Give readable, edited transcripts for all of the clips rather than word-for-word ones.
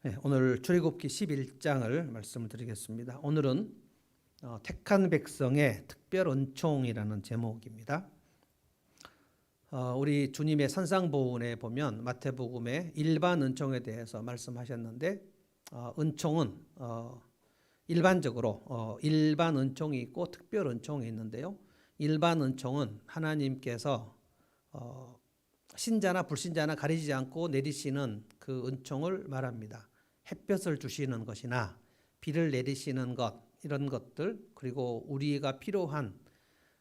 네, 오늘 출애굽기 11장을 말씀을 드리겠습니다. 오늘은 택한 백성의 특별 은총이라는 제목입니다. 우리 주님의 산상보훈에 보면 마태복음에 일반 은총에 대해서 말씀하셨는데 은총은 일반적으로 일반 은총이 있고 특별 은총이 있는데요. 일반 은총은 하나님께서 신자나 불신자나 가리지 않고 내리시는 그 은총을 말합니다. 햇볕을 주시는 것이나 비를 내리시는 것, 이런 것들, 그리고 우리가 필요한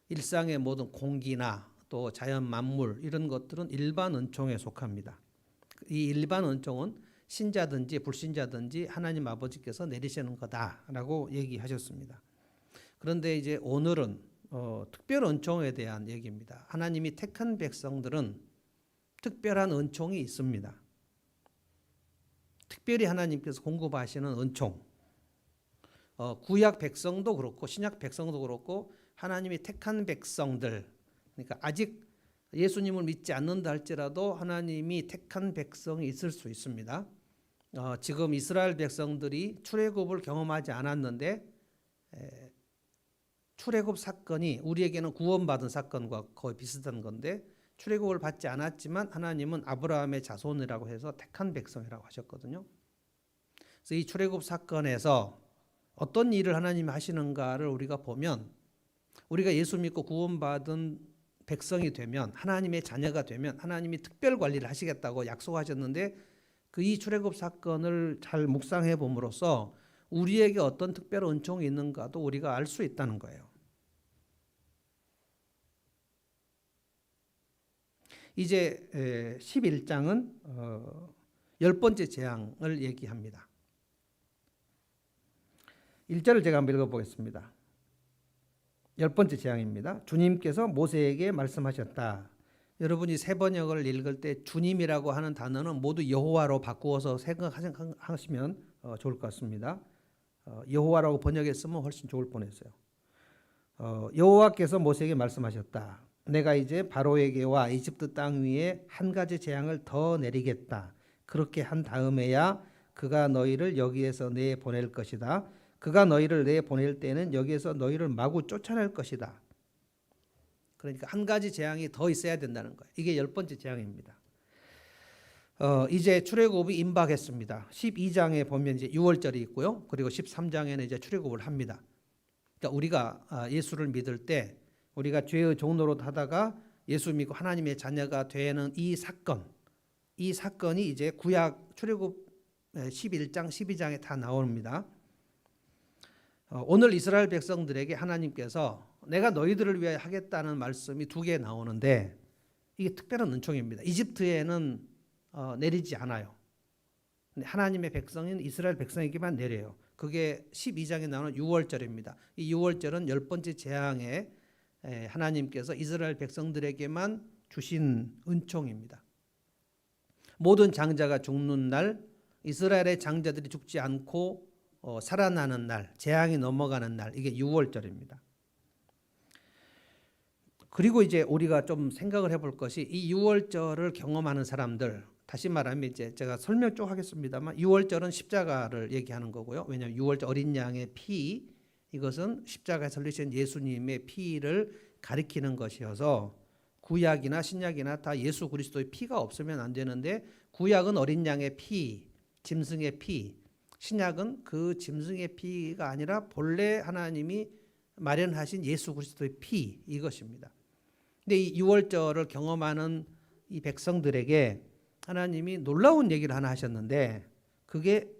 일상의 모든 공기나 또 자연 만물, 이런 것들은 일반 은총에 속합니다. 이 일반 은총은 신자든지 불신자든지 하나님 아버지께서 내리시는 거다라고 얘기하셨습니다. 그런데 이제 오늘은 특별 은총에 대한 얘기입니다. 하나님이 택한 백성들은 특별한 은총이 있습니다. 특별히 하나님께서 공급하시는 은총. 구약 백성도 그렇고 신약 백성도 그렇고 하나님이 택한 백성들, 그러니까 아직 예수님을 믿지 않는다 할지라도 하나님이 택한 백성이 있을 수 있습니다. 지금 이스라엘 백성들이 출애굽을 경험하지 않았는데 출애굽 사건이 우리에게는 구원받은 사건과 거의 비슷한 건데, 출애굽을 받지 않았지만 하나님은 아브라함의 자손이라고 해서 택한 백성이라고 하셨거든요. 그래서 이 출애굽 사건에서 어떤 일을 하나님이 하시는가를 우리가 보면, 우리가 예수 믿고 구원받은 백성이 되면, 하나님의 자녀가 되면 하나님이 특별 관리를 하시겠다고 약속하셨는데, 그 이 출애굽 사건을 잘 묵상해 봄으로써 우리에게 어떤 특별 은총이 있는가도 우리가 알 수 있다는 거예요. 이제 11장은 10번째 재앙을 얘기합니다. 1절을 제가 한번 읽어보겠습니다. 10번째 재앙입니다. 주님께서 모세에게 말씀하셨다. 여러분이 새 번역을 읽을 때 주님이라고 하는 단어는 모두 여호와로 바꾸어서 생각하시면 좋을 것 같습니다. 여호와라고 번역했으면 훨씬 좋을 뻔했어요. 여호와께서 모세에게 말씀하셨다. 내가 이제 바로에게와 이집트 땅 위에 한 가지 재앙을 더 내리겠다. 그렇게 한 다음에야 그가 너희를 여기에서 내보낼 것이다. 그가 너희를 내보낼 때는 여기에서 너희를 마구 쫓아낼 것이다. 그러니까 한 가지 재앙이 더 있어야 된다는 거예요. 이게 10번째 재앙입니다. 이제 출애굽이 임박했습니다. 12장에 보면 이제 6월절이 있고요. 그리고 13장에는 이제 출애굽을 합니다. 그러니까 우리가 예수를 믿을 때, 우리가 죄의 종노릇 하다가 예수 믿고 하나님의 자녀가 되는 이 사건이 이제 구약 출애굽 11장, 12장에 다 나옵니다. 오늘 이스라엘 백성들에게 하나님께서 내가 너희들을 위하여 하겠다는 말씀이 두 개 나오는데, 이게 특별한 은총입니다. 이집트에는 내리지 않아요. 하나님의 백성인 이스라엘 백성에게만 내려요. 그게 12장에 나오는 6월절입니다. 이 6월절은 10번째 재앙에 하나님께서 이스라엘 백성들에게만 주신 은총입니다. 모든 장자가 죽는 날, 이스라엘의 장자들이 죽지 않고 살아나는 날, 재앙이 넘어가는 날, 이게 6월절입니다. 그리고 이제 우리가 좀 생각을 해볼 것이, 이 6월절을 경험하는 사람들, 다시 말하면 이제 제가 설명 좀 하겠습니다만, 6월절은 십자가를 얘기하는 거고요. 왜냐하면 6월절 어린 양의 피, 이것은 십자가에 설리신 예수님의 피를 가리키는 것이어서 구약이나 신약이나 다 예수 그리스도의 피가 없으면 안 되는데, 구약은 어린 양의 피, 짐승의 피, 신약은 그 짐승의 피가 아니라 본래 하나님이 마련하신 예수 그리스도의 피, 이것입니다. 근데 이 6월절을 경험하는 이 백성들에게 하나님이 놀라운 얘기를 하나 하셨는데, 그게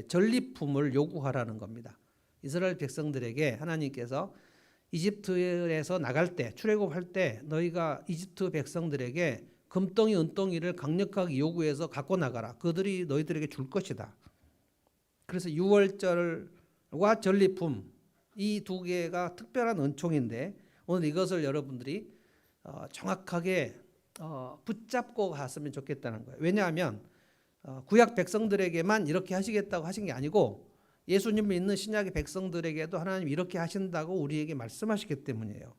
전리품을 요구하라는 겁니다. 이스라엘 백성들에게 하나님께서 이집트에서 나갈 때, 출애굽할 때 너희가 이집트 백성들에게 금덩이 은덩이를 강력하게 요구해서 갖고 나가라. 그들이 너희들에게 줄 것이다. 그래서 6월절과 전리품, 이 두 개가 특별한 은총인데, 오늘 이것을 여러분들이 정확하게 붙잡고 갔으면 좋겠다는 거예요. 왜냐하면 구약 백성들에게만 이렇게 하시겠다고 하신 게 아니고, 예수님을 믿는 신약의 백성들에게도 하나님 이렇게 하신다고 우리에게 말씀하시기 때문이에요.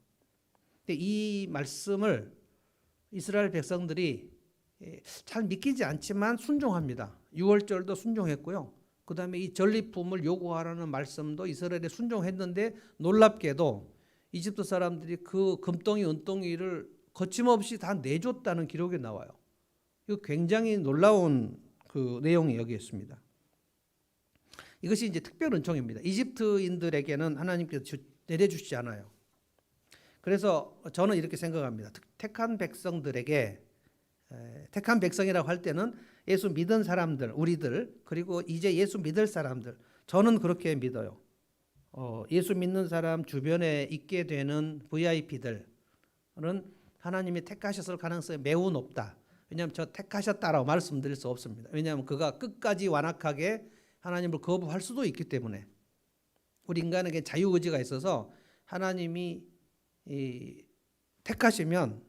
근데 이 말씀을 이스라엘 백성들이 잘 믿기지 않지만 순종합니다. 유월절도 순종했고요. 그 다음에 이 전리품을 요구하라는 말씀도 이스라엘에 순종했는데 놀랍게도 이집트 사람들이 그 금덩이 은덩이를 거침없이 다 내줬다는 기록이 나와요. 이거 굉장히 놀라운 그 내용이 여기 있습니다. 이것이 이제 특별 은총입니다. 이집트인들에게는 하나님께서 내려주시지 않아요. 그래서 저는 이렇게 생각합니다. 택한 백성들에게, 택한 백성이라고 할 때는 예수 믿은 사람들, 우리들, 그리고 이제 예수 믿을 사람들, 저는 그렇게 믿어요. 예수 믿는 사람 주변에 있게 되는 VIP들은 하나님이 택하셨을 가능성이 매우 높다. 왜냐하면 저 택하셨다라고 말씀드릴 수 없습니다. 왜냐하면 그가 끝까지 완악하게 하나님을 거부할 수도 있기 때문에. 우리 인간에게 자유의지가 있어서 하나님이 택하시면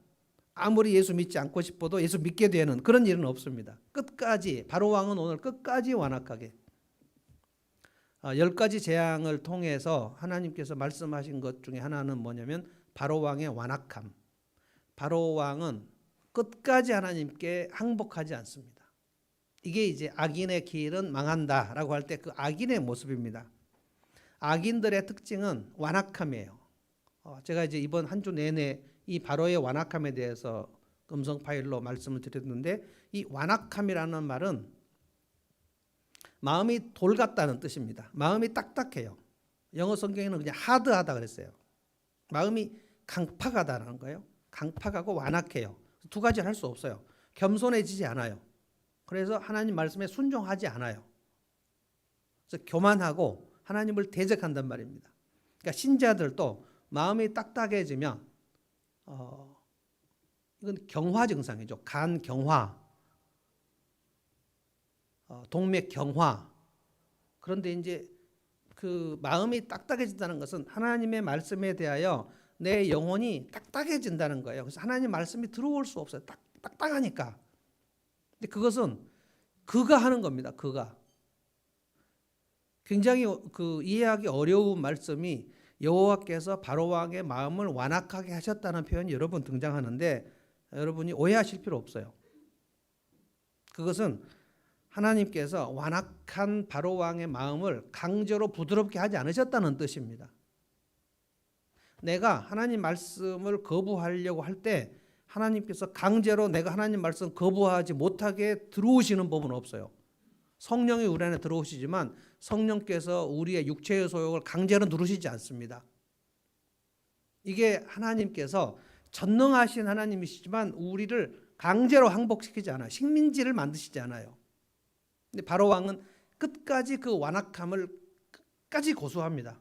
아무리 예수 믿지 않고 싶어도 예수 믿게 되는 그런 일은 없습니다. 끝까지, 바로 왕은 오늘 끝까지 완악하게 10가지 재앙을 통해서 하나님께서 말씀하신 것 중에 하나는 뭐냐면 바로 왕의 완악함. 바로 왕은 끝까지 하나님께 항복하지 않습니다. 이게 이제 악인의 길은 망한다라고 할 때 그 악인의 모습입니다. 악인들의 특징은 완악함이에요. 제가 이제 이번 한 주 내내 이 바로의 완악함에 대해서 음성 파일로 말씀을 드렸는데, 이 완악함이라는 말은 마음이 돌 같다는 뜻입니다. 마음이 딱딱해요. 영어 성경에는 그냥 하드하다 그랬어요. 마음이 강팍하다는 거예요. 강팍하고 완악해요. 두 가지를 할 수 없어요. 겸손해지지 않아요. 그래서 하나님 말씀에 순종하지 않아요. 그래서 교만하고 하나님을 대적한단 말입니다. 그러니까 신자들도 마음이 딱딱해지면 이건 경화 증상이죠. 간 경화, 동맥 경화. 그런데 이제 그 마음이 딱딱해진다는 것은 하나님의 말씀에 대하여 내 영혼이 딱딱해진다는 거예요. 그래서 하나님 말씀이 들어올 수 없어요. 딱딱하니까. 근데 그것은 그가 하는 겁니다. 그가. 굉장히 그 이해하기 어려운 말씀이 여호와께서 바로 왕의 마음을 완악하게 하셨다는 표현이 여러 번 등장하는데 여러분이 오해하실 필요 없어요. 그것은 하나님께서 완악한 바로 왕의 마음을 강제로 부드럽게 하지 않으셨다는 뜻입니다. 내가 하나님 말씀을 거부하려고 할 때 하나님께서 강제로 내가 하나님 말씀 거부하지 못하게 들어오시는 법은 없어요. 성령이 우리 안에 들어오시지만 성령께서 우리의 육체의 소욕을 강제로 누르시지 않습니다. 이게 하나님께서 전능하신 하나님이시지만 우리를 강제로 항복시키지 않아요. 식민지를 만드시지 않아요. 근데 바로 왕은 끝까지 그 완악함을 끝까지 고수합니다.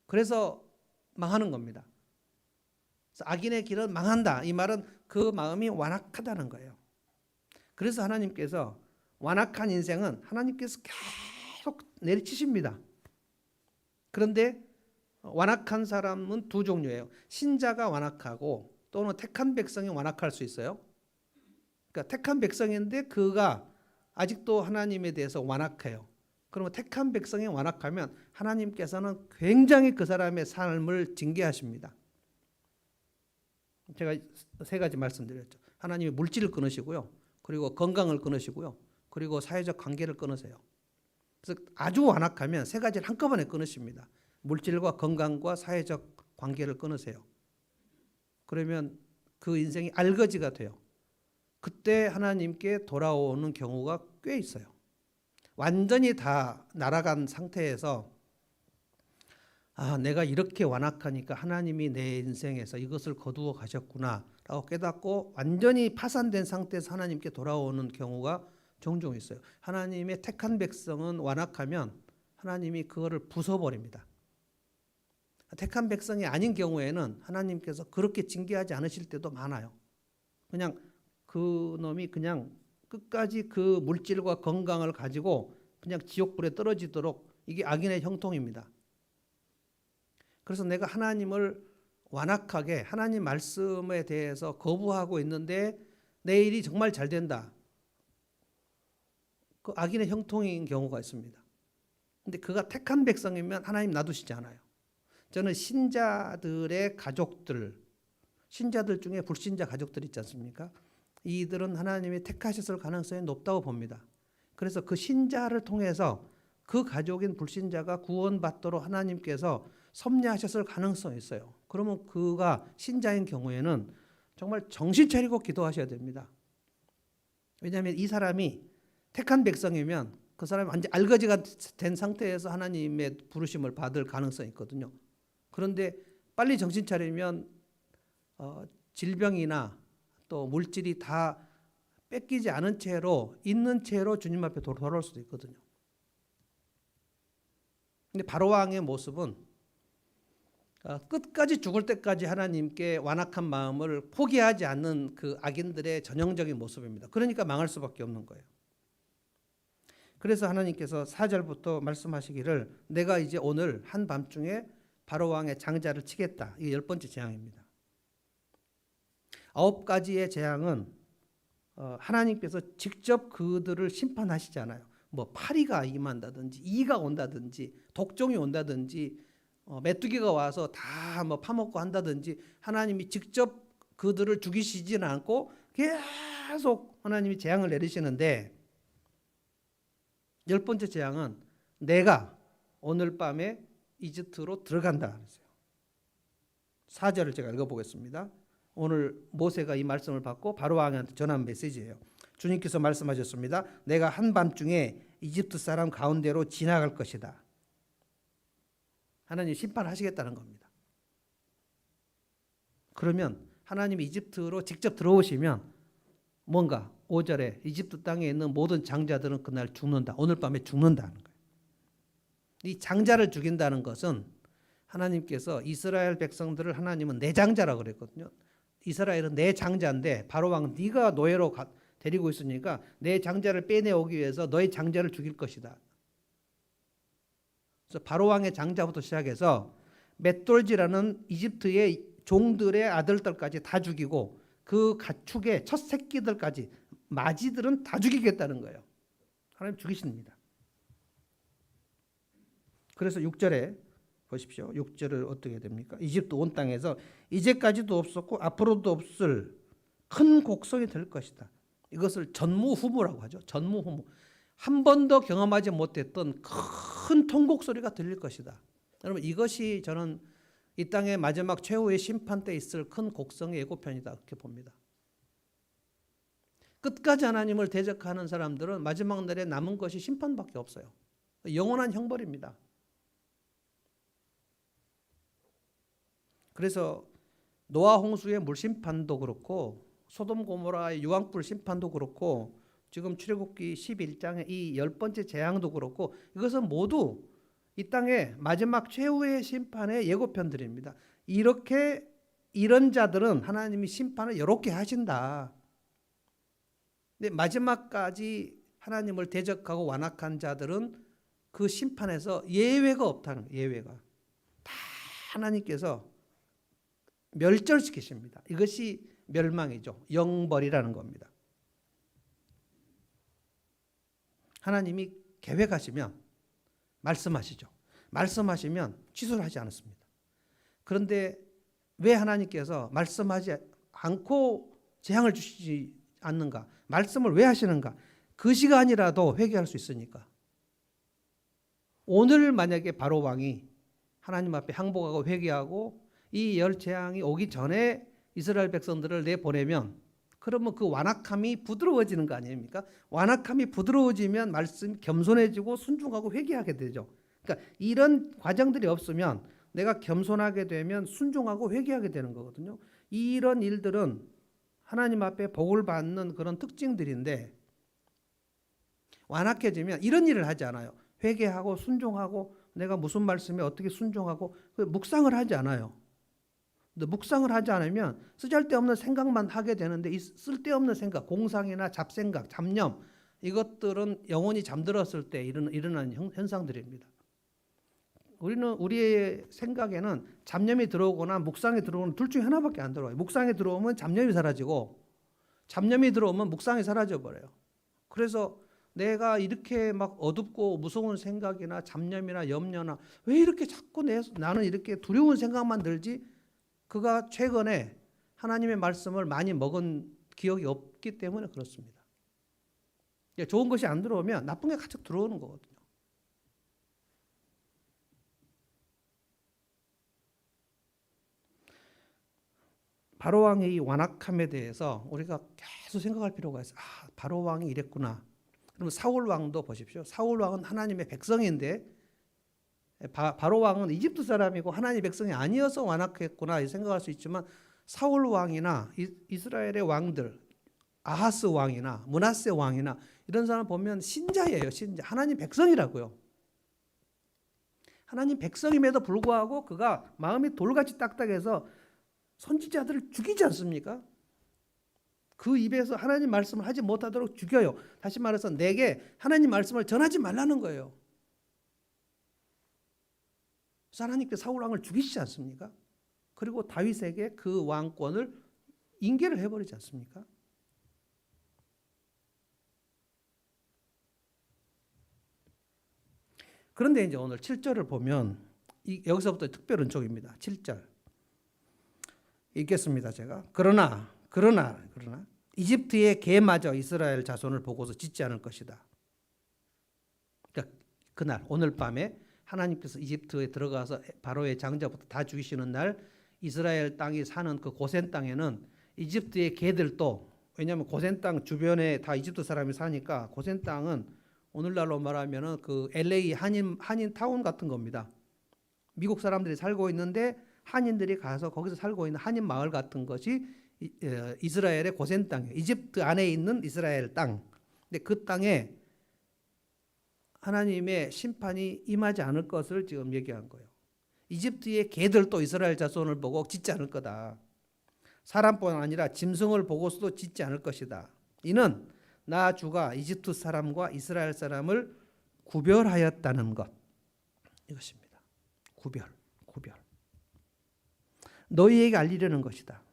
그래서 망하는 겁니다. 그래서 악인의 길은 망한다. 이 말은 그 마음이 완악하다는 거예요. 그래서 하나님께서 완악한 인생은 하나님께서 계속 내리치십니다. 그런데 완악한 사람은 두 종류예요. 신자가 완악하고 또는 택한 백성이 완악할 수 있어요. 그러니까 택한 백성인데 그가 아직도 하나님에 대해서 완악해요. 그러면 택한 백성이 완악하면 하나님께서는 굉장히 그 사람의 삶을 징계하십니다. 제가 세 가지 말씀드렸죠. 하나님이 물질을 끊으시고요. 그리고 건강을 끊으시고요. 그리고 사회적 관계를 끊으세요. 그래서 아주 완악하면 세 가지를 한꺼번에 끊으십니다. 물질과 건강과 사회적 관계를 끊으세요. 그러면 그 인생이 알거지가 돼요. 그때 하나님께 돌아오는 경우가 꽤 있어요. 완전히 다 날아간 상태에서 내가 이렇게 완악하니까 하나님이 내 인생에서 이것을 거두어 가셨구나 라고 깨닫고 완전히 파산된 상태에서 하나님께 돌아오는 경우가 종종 있어요. 하나님의 택한 백성은 완악하면 하나님이 그거를 부숴버립니다. 택한 백성이 아닌 경우에는 하나님께서 그렇게 징계하지 않으실 때도 많아요. 그냥 그 놈이 그냥 끝까지 그 물질과 건강을 가지고 그냥 지옥불에 떨어지도록, 이게 악인의 형통입니다. 그래서 내가 하나님을 완악하게 하나님 말씀에 대해서 거부하고 있는데 내 일이 정말 잘 된다. 그 악인의 형통인 경우가 있습니다. 근데 그가 택한 백성이면 하나님 놔두시지 않아요. 저는 신자들의 가족들, 신자들 중에 불신자 가족들 있지 않습니까? 이들은 하나님이 택하셨을 가능성이 높다고 봅니다. 그래서 그 신자를 통해서 그 가족인 불신자가 구원받도록 하나님께서 섭리하셨을 가능성이 있어요. 그러면 그가 신자인 경우에는 정말 정신 차리고 기도하셔야 됩니다. 왜냐하면 이 사람이 택한 백성이면 그 사람이 완전 알거지가 된 상태에서 하나님의 부르심을 받을 가능성이 있거든요. 그런데 빨리 정신 차리면 질병이나 또 물질이 다 뺏기지 않은 채로 있는 채로 주님 앞에 돌아올 수도 있거든요. 근데 바로왕의 모습은 끝까지 죽을 때까지 하나님께 완악한 마음을 포기하지 않는 그 악인들의 전형적인 모습입니다. 그러니까 망할 수밖에 없는 거예요. 그래서 하나님께서 4절부터 말씀하시기를 내가 이제 오늘 한밤중에 바로왕의 장자를 치겠다. 이게 10번째 재앙입니다. 9가지의 재앙은 하나님께서 직접 그들을 심판하시잖아요. 뭐 파리가 임한다든지 이가 온다든지 독종이 온다든지 메뚜기가 와서 다 뭐 파먹고 한다든지 하나님이 직접 그들을 죽이시지는 않고 계속 하나님이 재앙을 내리시는데 10번째 재앙은 내가 오늘 밤에 이집트로 들어간다 그랬어요. 4절을 제가 읽어보겠습니다. 오늘 모세가 이 말씀을 받고 바로왕한테 전한 메시지예요. 주님께서 말씀하셨습니다. 내가 한밤중에 이집트 사람 가운데로 지나갈 것이다. 하나님 심판하시겠다는 겁니다. 그러면 하나님이 이집트로 직접 들어오시면 뭔가 5절에 이집트 땅에 있는 모든 장자들은 그날 죽는다. 오늘 밤에 죽는다는 거예요. 이 장자를 죽인다는 것은 하나님께서 이스라엘 백성들을 하나님은 내 장자라고 그랬거든요. 이스라엘은 내 장자인데 바로왕 네가 노예로 데리고 있으니까 내 장자를 빼내오기 위해서 너의 장자를 죽일 것이다. 그래서 바로왕의 장자부터 시작해서 맷돌지라는 이집트의 종들의 아들들까지 다 죽이고 그 가축의 첫 새끼들까지 마지들은 다 죽이겠다는 거예요. 하나님 죽이십니다. 그래서 6절에 보십시오. 6절을 어떻게 됩니까? 이집트 온 땅에서 이제까지도 없었고 앞으로도 없을 큰 곡성이 될 것이다. 이것을 전무후무라고 하죠. 전무후무. 한 번도 경험하지 못했던 큰 통곡 소리가 들릴 것이다. 여러분 이것이 저는 이 땅의 마지막 최후의 심판 때 있을 큰 곡성의 예고편이다 그렇게 봅니다. 끝까지 하나님을 대적하는 사람들은 마지막 날에 남은 것이 심판밖에 없어요. 영원한 형벌입니다. 그래서 노아 홍수의 물심판도 그렇고 소돔 고모라의 유황불 심판도 그렇고 지금 출애굽기 11장의 이 10번째 재앙도 그렇고 이것은 모두 이 땅의 마지막 최후의 심판의 예고편들입니다. 이런 자들은 하나님이 심판을 이렇게 하신다. 근데 마지막까지 하나님을 대적하고 완악한 자들은 그 심판에서 예외가 없다는 거예요. 예외가. 다 하나님께서 멸절시키십니다. 이것이 멸망이죠. 영벌이라는 겁니다. 하나님이 계획하시면 말씀하시죠. 말씀하시면 취소를 하지 않았습니다. 그런데 왜 하나님께서 말씀하지 않고 재앙을 주시지 않는가? 말씀을 왜 하시는가? 그 시간이라도 회개할 수 있으니까. 오늘 만약에 바로왕이 하나님 앞에 항복하고 회개하고 이 열 재앙이 오기 전에 이스라엘 백성들을 내보내면 그러면 그 완악함이 부드러워지는 거 아닙니까? 완악함이 부드러워지면 말씀 겸손해지고 순종하고 회개하게 되죠. 그러니까 이런 과정들이 없으면 내가 겸손하게 되면 순종하고 회개하게 되는 거거든요. 이런 일들은 하나님 앞에 복을 받는 그런 특징들인데 완악해지면 이런 일을 하지 않아요. 회개하고 순종하고 내가 무슨 말씀에 어떻게 순종하고 묵상을 하지 않아요. 근데 묵상을 하지 않으면 쓰잘데없는 생각만 하게 되는데 이 쓸데없는 생각, 공상이나 잡생각, 잡념 이것들은 영혼이 잠들었을 때 일어나는 현상들입니다. 우리의 생각에는 잡념이 들어오거나 묵상이 들어오는 둘 중에 하나밖에 안 들어와요. 묵상이 들어오면 잡념이 사라지고 잡념이 들어오면 묵상이 사라져 버려요. 그래서 내가 이렇게 막 어둡고 무서운 생각이나 잡념이나 염려나 왜 이렇게 자꾸 나는 이렇게 두려운 생각만 들지? 그가 최근에 하나님의 말씀을 많이 먹은 기억이 없기 때문에 그렇습니다. 좋은 것이 안 들어오면 나쁜 게 가득 들어오는 거거든요. 바로 왕의 이 완악함에 대해서 우리가 계속 생각할 필요가 있어요. 바로 왕이 이랬구나. 그러면 사울 왕도 보십시오. 사울 왕은 하나님의 백성인데 바로 왕은 이집트 사람이고 하나님의 백성이 아니어서 완악했구나 생각할 수 있지만 사울 왕이나 이스라엘의 왕들, 아하스 왕이나 므낫세 왕이나 이런 사람 보면 신자예요. 신자. 하나님 백성이라고요. 하나님 백성임에도 불구하고 그가 마음이 돌같이 딱딱해서 선지자들을 죽이지 않습니까? 그 입에서 하나님 말씀을 하지 못하도록 죽여요. 다시 말해서 내게 하나님 말씀을 전하지 말라는 거예요. 그래서 하나님께서 사울 왕을 죽이시지 않습니까? 그리고 다윗에게 그 왕권을 인계를 해버리지 않습니까? 그런데 이제 오늘 7절을 보면 여기서부터 특별 은총입니다. 7절 읽겠습니다. 제가 그러나 이집트의 개마저 이스라엘 자손을 보고서 짓지 않을 것이다. 그러니까 그날 오늘 밤에 하나님께서 이집트에 들어가서 바로의 장자부터 다 죽이시는 날 이스라엘 땅이 사는 그 고센 땅에는 이집트의 개들도, 왜냐하면 고센 땅 주변에 다 이집트 사람이 사니까 고센 땅은 오늘날로 말하면은 그 LA 한인 타운 같은 겁니다. 미국 사람들이 살고 있는데 한인들이 가서 거기서 살고 있는 한인 마을 같은 것이 이스라엘의 고센 땅이에요. 이집트 안에 있는 이스라엘 땅. 근데 그 땅에 하나님의 심판이 임하지 않을 것을 지금 얘기한 거예요. 이집트의 개들도 이스라엘 자손을 보고 짓지 않을 거다. 사람뿐 아니라 짐승을 보고서도 짓지 않을 것이다. 이는 나 주가 이집트 사람과 이스라엘 사람을 구별하였다는 것. 이것입니다. 구별. 너희에게 알리려는 것이다.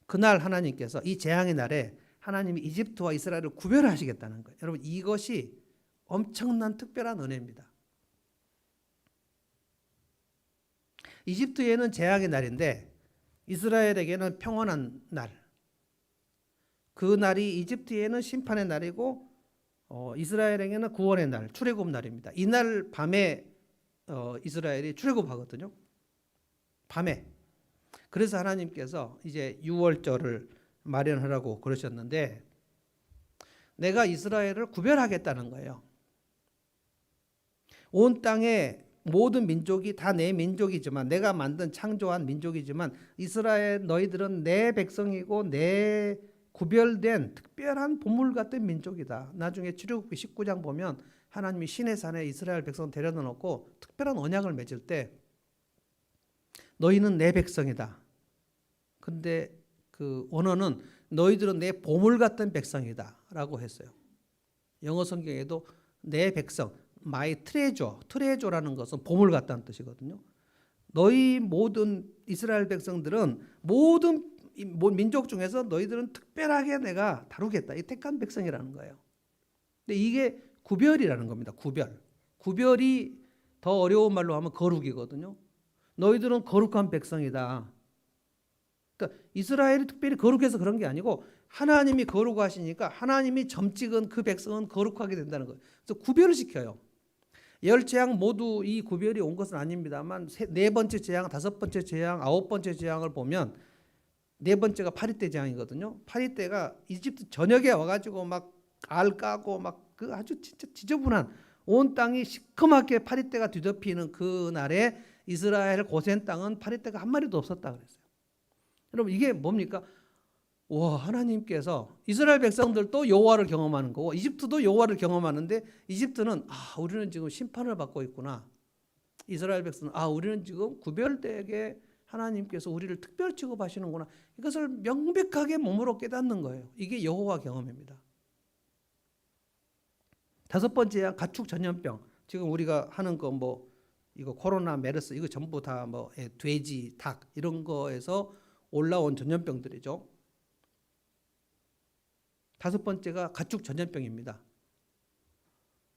그날 하나님께서 이 재앙의 날에 하나님이 이집트와 이스라엘을 구별하시겠다는 거예요. 여러분 이것이 엄청난 특별한 은혜입니다. 이집트에는 재앙의 날인데 이스라엘에게는 평안한 날. 그 날이 이집트에는 심판의 날이고 이스라엘에게는 구원의 날, 출애굽 날입니다. 이날 밤에 이스라엘이 출애굽하거든요. 밤에. 그래서 하나님께서 이제 유월절을 마련하라고 그러셨는데 내가 이스라엘을 구별하겠다는 거예요. 온 땅의 모든 민족이 다 내 민족이지만 내가 만든 창조한 민족이지만 이스라엘 너희들은 내 백성이고 내 구별된 특별한 보물 같은 민족이다. 나중에 출애굽기 19장 보면 하나님이 시내산에 이스라엘 백성 데려다 놓고 특별한 언약을 맺을 때 너희는 내 백성이다. 근데 그 원어는 너희들은 내 보물 같은 백성이다 라고 했어요. 영어 성경에도 내 백성, my treasure라는 것은 보물 같다는 뜻이거든요. 너희 모든 이스라엘 백성들은 모든 민족 중에서 너희들은 특별하게 내가 다루겠다. 이 택한 백성이라는 거예요. 근데 이게 구별이라는 겁니다. 구별이 더 어려운 말로 하면 거룩이거든요. 너희들은 거룩한 백성이다. 그러니까 이스라엘이 특별히 거룩해서 그런 게 아니고 하나님이 거룩하시니까 하나님이 점 찍은 그 백성은 거룩하게 된다는 거예요. 그래서 구별을 시켜요. 열 재앙 모두 이 구별이 온 것은 아닙니다만 네 번째 재앙, 다섯 번째 재앙, 아홉 번째 재앙을 보면 네 번째가 파리떼 재앙이거든요. 파리떼가 이집트 전역에 와가지고 막 알 까고 막 그 아주 진짜 지저분한 온 땅이 시커멓게 파리떼가 뒤덮이는 그 날에 이스라엘 고센 땅은 파리떼가 한 마리도 없었다 그랬어요. 여러분 이게 뭡니까? 와, 하나님께서 이스라엘 백성들도 여호와를 경험하는 거고 이집트도 여호와를 경험하는데 이집트는 우리는 지금 심판을 받고 있구나. 이스라엘 백성은 우리는 지금 구별되게 하나님께서 우리를 특별 취급하시는구나. 이것을 명백하게 몸으로 깨닫는 거예요. 이게 여호와 경험입니다. 다섯 번째야 가축 전염병. 지금 우리가 하는 거 뭐 이거 코로나, 메르스 이거 전부 다 뭐 돼지, 닭 이런 거에서 올라온 전염병들이죠. 다섯 번째가 가축 전염병입니다.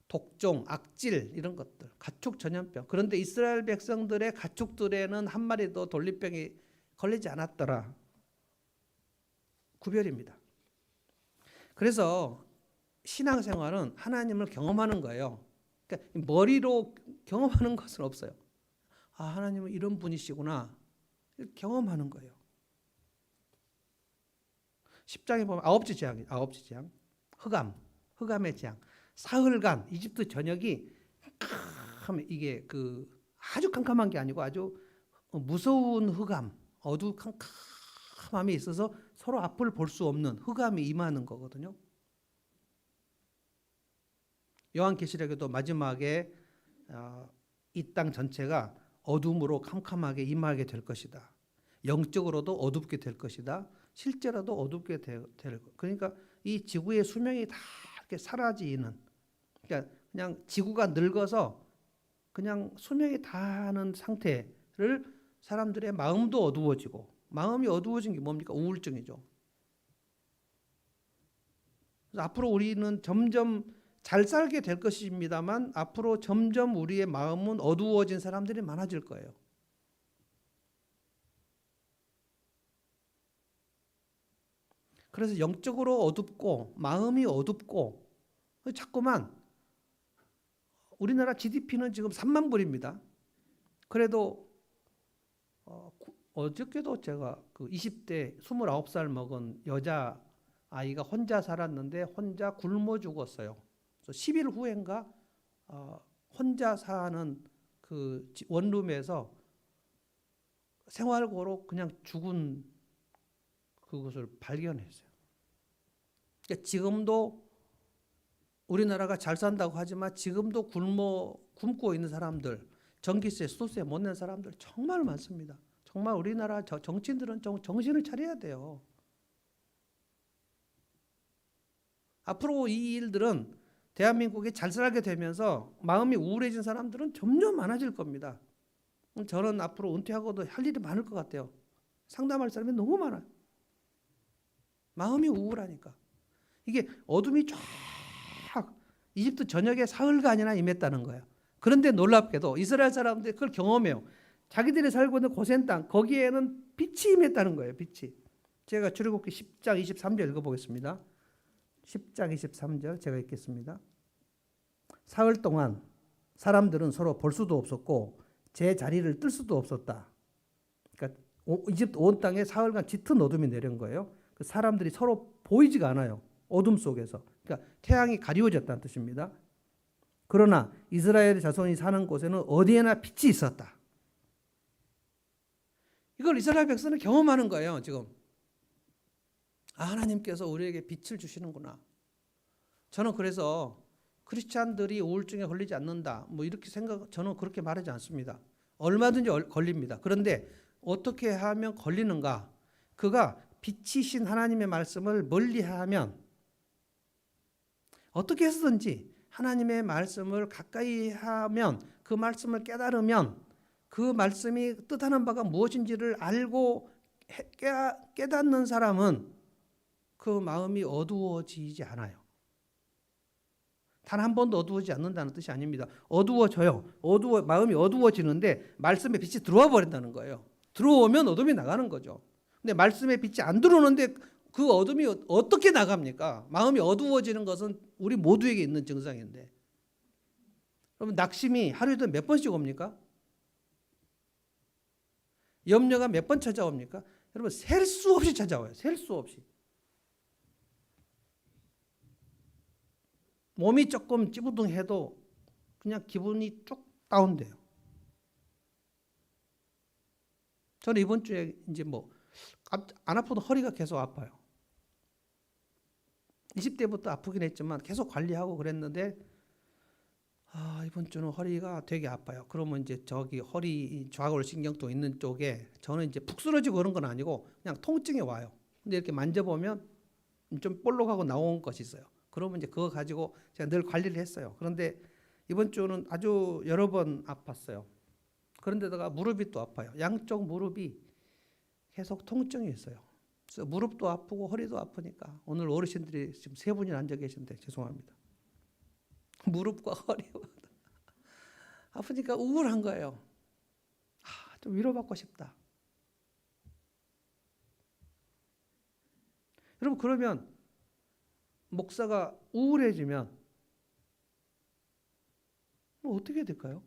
독종, 악질 이런 것들, 가축 전염병. 그런데 이스라엘 백성들의 가축들에는 한 마리도 돌림병이 걸리지 않았더라. 구별입니다. 그래서 신앙생활은 하나님을 경험하는 거예요. 그러니까 머리로 경험하는 것은 없어요. 아, 하나님은 이런 분이시구나. 경험하는 거예요. 10장에 보면 아홉째 재앙. 흑암의 재앙. 사흘간 이집트 전역이 이게 아주 캄캄한 게 아니고 아주 무서운 흑암, 어두컴컴함이 있어서 서로 앞을 볼 수 없는 흑암이 임하는 거거든요. 요한계시록에도 마지막에 이 땅 전체가 어둠으로 캄캄하게 임하게 될 것이다. 영적으로도 어둡게 될 것이다. 실제로도 어둡게 될 그러니까 이 지구의 수명이 다 이렇게 사라지는, 그러니까 그냥 지구가 늙어서 그냥 수명이 다하는 상태를, 사람들의 마음도 어두워지고, 마음이 어두워진 게 뭡니까? 우울증이죠. 그래서 앞으로 우리는 점점 잘 살게 될 것입니다만 앞으로 점점 우리의 마음은 어두워진 사람들이 많아질 거예요. 그래서 영적으로 어둡고 마음이 어둡고, 자꾸만 우리나라 GDP는 지금 3만 불입니다. 그래도 어저께도 제가 20대 29살 먹은 여자 아이가 혼자 살았는데 혼자 굶어 죽었어요. 그래서 10일 후인가 혼자 사는 그 원룸에서 생활고로 그냥 죽은 그것을 발견했어요. 그러니까 지금도 우리나라가 잘 산다고 하지만 지금도 굶고 있는 사람들, 전기세, 수도세 못 낸 사람들 정말 많습니다. 정말 우리나라 정치인들은 정신을 차려야 돼요. 앞으로 이 일들은 대한민국이 잘 살게 되면서 마음이 우울해진 사람들은 점점 많아질 겁니다. 저는 앞으로 은퇴하고도 할 일이 많을 것 같아요. 상담할 사람이 너무 많아요. 마음이 우울하니까. 이게 어둠이 쫙 이집트 전역에 사흘간이나 임했다는 거예요. 그런데 놀랍게도 이스라엘 사람들이 그걸 경험해요. 자기들이 살고 있는 고센 땅, 거기에는 빛이 임했다는 거예요. 빛이. 제가 출애굽기 10장 23절 읽어보겠습니다. 10장 23절 제가 읽겠습니다. 사흘 동안 사람들은 서로 볼 수도 없었고 제 자리를 뜰 수도 없었다. 그러니까 이집트 온 땅에 사흘간 짙은 어둠이 내린 거예요. 그 사람들이 서로 보이지가 않아요. 어둠 속에서. 그러니까 태양이 가리워졌다는 뜻입니다. 그러나 이스라엘 자손이 사는 곳에는 어디에나 빛이 있었다. 이걸 이스라엘 백성은 경험하는 거예요. 지금. 아, 하나님께서 우리에게 빛을 주시는구나. 저는 그래서 크리스찬들이 우울증에 걸리지 않는다, 뭐 이렇게 저는 그렇게 말하지 않습니다. 얼마든지 걸립니다. 그런데 어떻게 하면 걸리는가? 그가 빛이신 하나님의 말씀을 멀리하면, 어떻게 해서든지 하나님의 말씀을 가까이 하면, 그 말씀을 깨달으면, 그 말씀이 뜻하는 바가 무엇인지를 알고 깨닫는 사람은 그 마음이 어두워지지 않아요. 단 한 번도 어두워지지 않는다는 뜻이 아닙니다. 어두워져요. 마음이 어두워지는데 말씀의 빛이 들어와 버린다는 거예요. 들어오면 어둠이 나가는 거죠. 근데 말씀의 빛이 안 들어오는데 그 어둠이 어떻게 나갑니까? 마음이 어두워지는 것은 우리 모두에게 있는 증상인데. 그러면 낙심이 하루에도 몇 번씩 옵니까? 염려가 몇 번 찾아옵니까? 여러분, 셀 수 없이 찾아와요. 셀 수 없이. 몸이 조금 찌부둥해도 그냥 기분이 쭉 다운돼요. 저는 이번 주에 이제 안 아파도 허리가 계속 아파요. 20대부터 아프긴 했지만 계속 관리하고 그랬는데, 이번 주는 허리가 되게 아파요. 그러면 이제 저기 허리 좌골신경통 있는 쪽에, 저는 이제 푹 쓰러지고 그런 건 아니고 그냥 통증이 와요. 근데 이렇게 만져보면 좀 볼록하고 나온 것이 있어요. 그러면 이제 그거 가지고 제가 늘 관리를 했어요. 그런데 이번 주는 아주 여러 번 아팠어요. 그런데다가 무릎이 또 아파요. 양쪽 무릎이 계속 통증이 있어요. 그래서 무릎도 아프고 허리도 아프니까 오늘 어르신들이 지금 3분이 앉아 계신데 죄송합니다. 무릎과 허리가 아프니까 우울한 거예요. 좀 위로받고 싶다. 여러분 그러면 목사가 우울해지면 뭐 어떻게 될까요?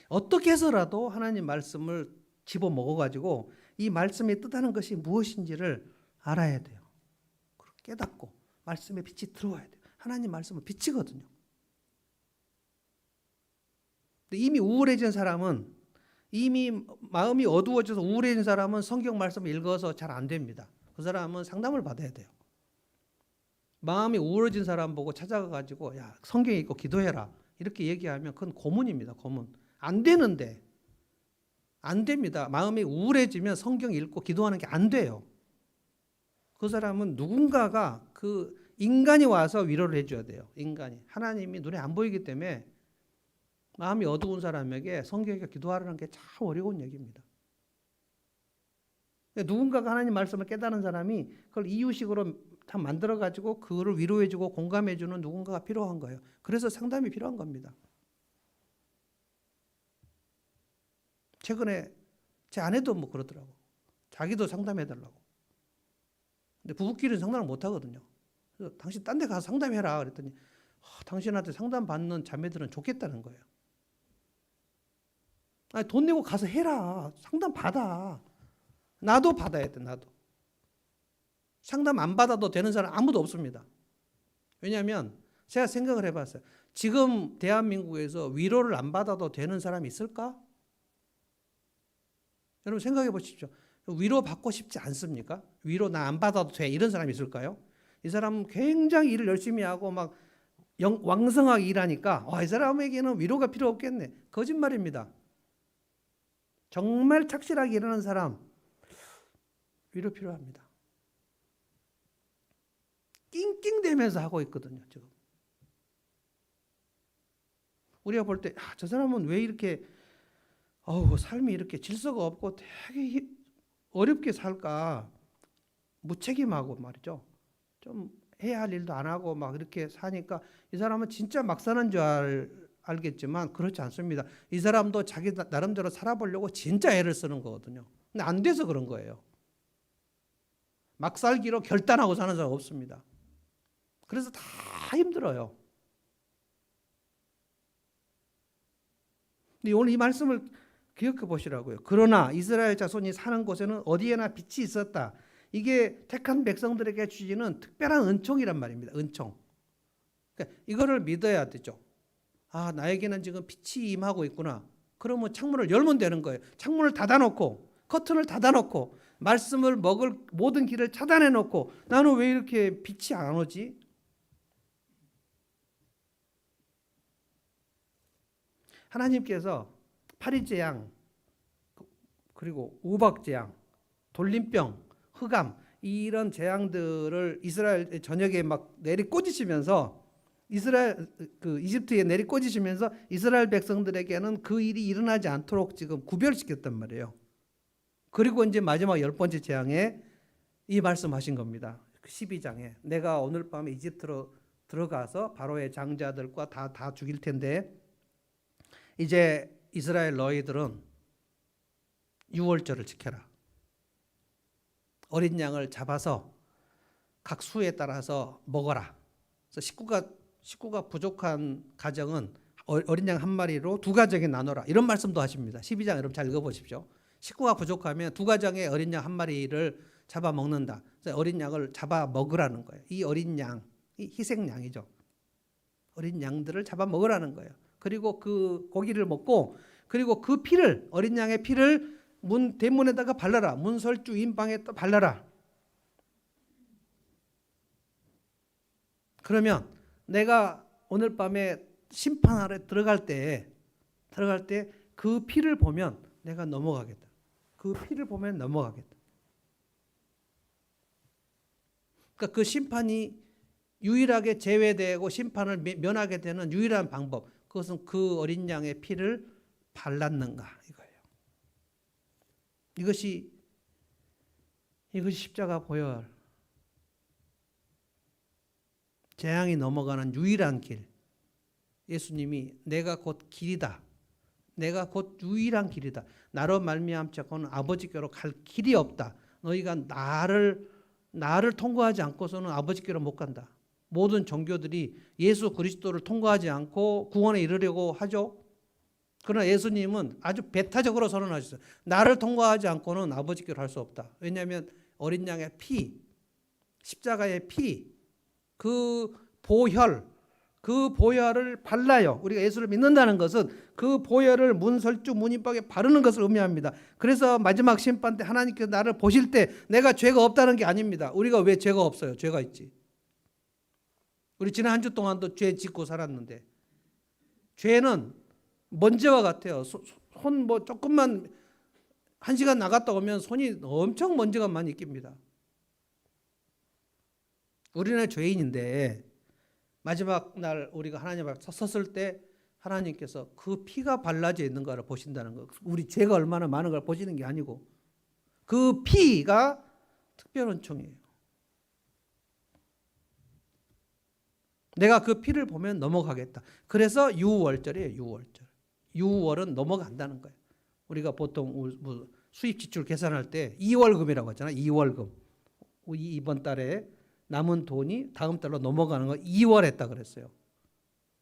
어떻게 해서라도 하나님 말씀을 집어 먹어가지고 이 말씀이 뜻하는 것이 무엇인지를 알아야 돼요. 깨닫고 말씀의 빛이 들어와야 돼요. 하나님 말씀은 빛이거든요. 근데 이미 우울해진 사람은, 이미 마음이 어두워져서 우울해진 사람은 성경 말씀을 읽어서 잘 안 됩니다. 그 사람은 상담을 받아야 돼요. 마음이 우울해진 사람 보고 찾아가가지고 야 성경 읽고 기도해라 이렇게 얘기하면 그건 고문입니다. 고문. 안 되는데 안 됩니다. 마음이 우울해지면 성경 읽고 기도하는 게 안 돼요. 그 사람은 누군가가 그 인간이 와서 위로를 해줘야 돼요. 인간이. 하나님이 눈에 안 보이기 때문에 마음이 어두운 사람에게 성경에 기도하라는 게 참 어려운 얘기입니다. 누군가가 하나님 말씀을 깨달은 사람이 그걸 이유식으로 다 만들어가지고 그거를 위로해주고 공감해주는 누군가가 필요한 거예요. 그래서 상담이 필요한 겁니다. 최근에 제 아내도 뭐 그러더라고. 자기도 상담해달라고. 근데 부부끼리는 상담을 못 하거든요. 그래서 당신 딴 데 가서 상담해라 그랬더니 당신한테 상담받는 자매들은 좋겠다는 거예요. 아니, 돈 내고 가서 해라. 상담 받아. 나도 받아야 돼. 나도. 상담 안 받아도 되는 사람 아무도 없습니다. 왜냐하면 제가 생각을 해봤어요. 지금 대한민국에서 위로를 안 받아도 되는 사람이 있을까? 여러분 생각해 보십시오. 위로 받고 싶지 않습니까? 위로 나 안 받아도 돼 이런 사람이 있을까요? 이 사람은 굉장히 일을 열심히 하고 막 왕성하게 일하니까 이 사람에게는 위로가 필요 없겠네. 거짓말입니다. 정말 착실하게 일하는 사람 위로 필요합니다. 낑낑대면서 하고 있거든요. 지금 우리가 볼 때 저 사람은 왜 이렇게 삶이 이렇게 질서가 없고 되게 어렵게 살까? 무책임하고 말이죠. 좀 해야 할 일도 안 하고 막 이렇게 사니까 이 사람은 진짜 막 사는 줄 알겠지만 그렇지 않습니다. 이 사람도 자기 나름대로 살아보려고 진짜 애를 쓰는 거거든요. 근데 안 돼서 그런 거예요. 막 살기로 결단하고 사는 사람 없습니다. 그래서 다 힘들어요. 근데 오늘 이 말씀을 기억해 보시라고요. 그러나 이스라엘 자손이 사는 곳에는 어디에나 빛이 있었다. 이게 택한 백성들에게 주시는 특별한 은총이란 말입니다. 은총. 그러니까 이거를 믿어야 되죠. 나에게는 지금 빛이 임하고 있구나. 그러면 창문을 열면 되는 거예요. 창문을 닫아놓고 커튼을 닫아놓고 말씀을 먹을 모든 길을 차단해놓고 나는 왜 이렇게 빛이 안 오지? 하나님께서 파리재앙 그리고 우박재앙, 돌림병, 흑암 이런 재앙들을 이스라엘 전역에 막 내리꽂으시면서 이집트에 내리꽂으시면서 이스라엘 백성들에게는 그 일이 일어나지 않도록 지금 구별시켰단 말이에요. 그리고 이제 마지막 10번째 재앙에 이 말씀하신 겁니다. 12장에 내가 오늘 밤에 이집트로 들어가서 바로의 장자들과 다 죽일 텐데 이제 이스라엘 너희들은 유월절을 지켜라. 어린 양을 잡아서 각 수에 따라서 먹어라. 그래서 식구가 부족한 가정은 어린 양 한 마리로 두 가정에 나눠라. 이런 말씀도 하십니다. 12장 여러분 잘 읽어보십시오. 식구가 부족하면 두 가정의 어린 양 한 마리를 잡아 먹는다. 그래서 어린 양을 잡아 먹으라는 거예요. 이 어린 양, 이 희생양이죠. 어린 양들을 잡아 먹으라는 거예요. 그리고 그 고기를 먹고 그리고 그 피를 어린 양의 피를 문 대문에다가 발라라. 문설주 인방에 또 발라라. 그러면 내가 오늘 밤에 심판하러 들어갈 때 그 피를 보면 내가 넘어가겠다. 그 피를 보면 넘어가겠다. 그러니까 그 심판이 유일하게 제외되고 심판을 면하게 되는 유일한 방법. 그것은 그 어린 양의 피를 발랐는가 이거예요. 이것이 십자가 보혈 재앙이 넘어가는 유일한 길. 예수님이 내가 곧 길이다. 내가 곧 유일한 길이다. 나로 말미암자고는 아버지께로 갈 길이 없다. 너희가 나를 통과하지 않고서는 아버지께로 못 간다. 모든 종교들이 예수 그리스도를 통과하지 않고 구원에 이르려고 하죠. 그러나 예수님은 아주 배타적으로 선언하셨어요. 나를 통과하지 않고는 아버지께로 할 수 없다. 왜냐하면 어린 양의 피, 십자가의 피, 그 보혈을 발라요. 우리가 예수를 믿는다는 것은 그 보혈을 문설주 문인박에 바르는 것을 의미합니다. 그래서 마지막 심판 때 하나님께서 나를 보실 때 내가 죄가 없다는 게 아닙니다. 우리가 왜 죄가 없어요? 죄가 있지. 우리 지난 한 주 동안도 죄 짓고 살았는데 죄는 먼지와 같아요. 손 뭐 조금만 1시간 나갔다 오면 손이 엄청 먼지가 많이 낍니다. 우리는 죄인인데 마지막 날 우리가 하나님 앞에 섰을 때 하나님께서 그 피가 발라져 있는 것을 보신다는 것. 우리 죄가 얼마나 많은 걸 보시는 게 아니고 그 피가 특별은총이에요. 내가 그 피를 보면 넘어가겠다. 그래서 유월절이에요. 유월절. 유월은 넘어간다는 거예요. 우리가 보통 수입 지출 계산할 때 2월금이라고 하잖아요. 2월금. 이번 달에 남은 돈이 다음 달로 넘어가는 거 2월 했다 그랬어요.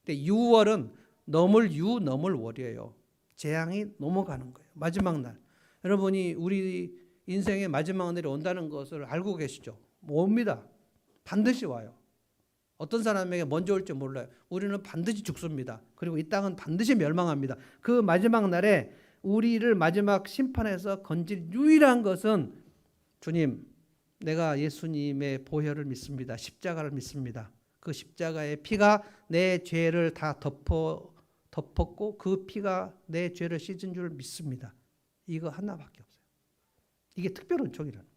근데 6월은 넘을 월이에요. 재앙이 넘어가는 거예요. 마지막 날. 여러분이 우리 인생의 마지막 날이 온다는 것을 알고 계시죠? 옵니다. 반드시 와요. 어떤 사람에게 먼저 올지 몰라요. 우리는 반드시 죽습니다. 그리고 이 땅은 반드시 멸망합니다. 그 마지막 날에 우리를 마지막 심판에서 건질 유일한 것은 주님, 내가 예수님의 보혈을 믿습니다. 십자가를 믿습니다. 그 십자가의 피가 내 죄를 다 덮었고 그 피가 내 죄를 씻은 줄 믿습니다. 이거 하나밖에 없어요. 이게 특별 은총이라는 거예요.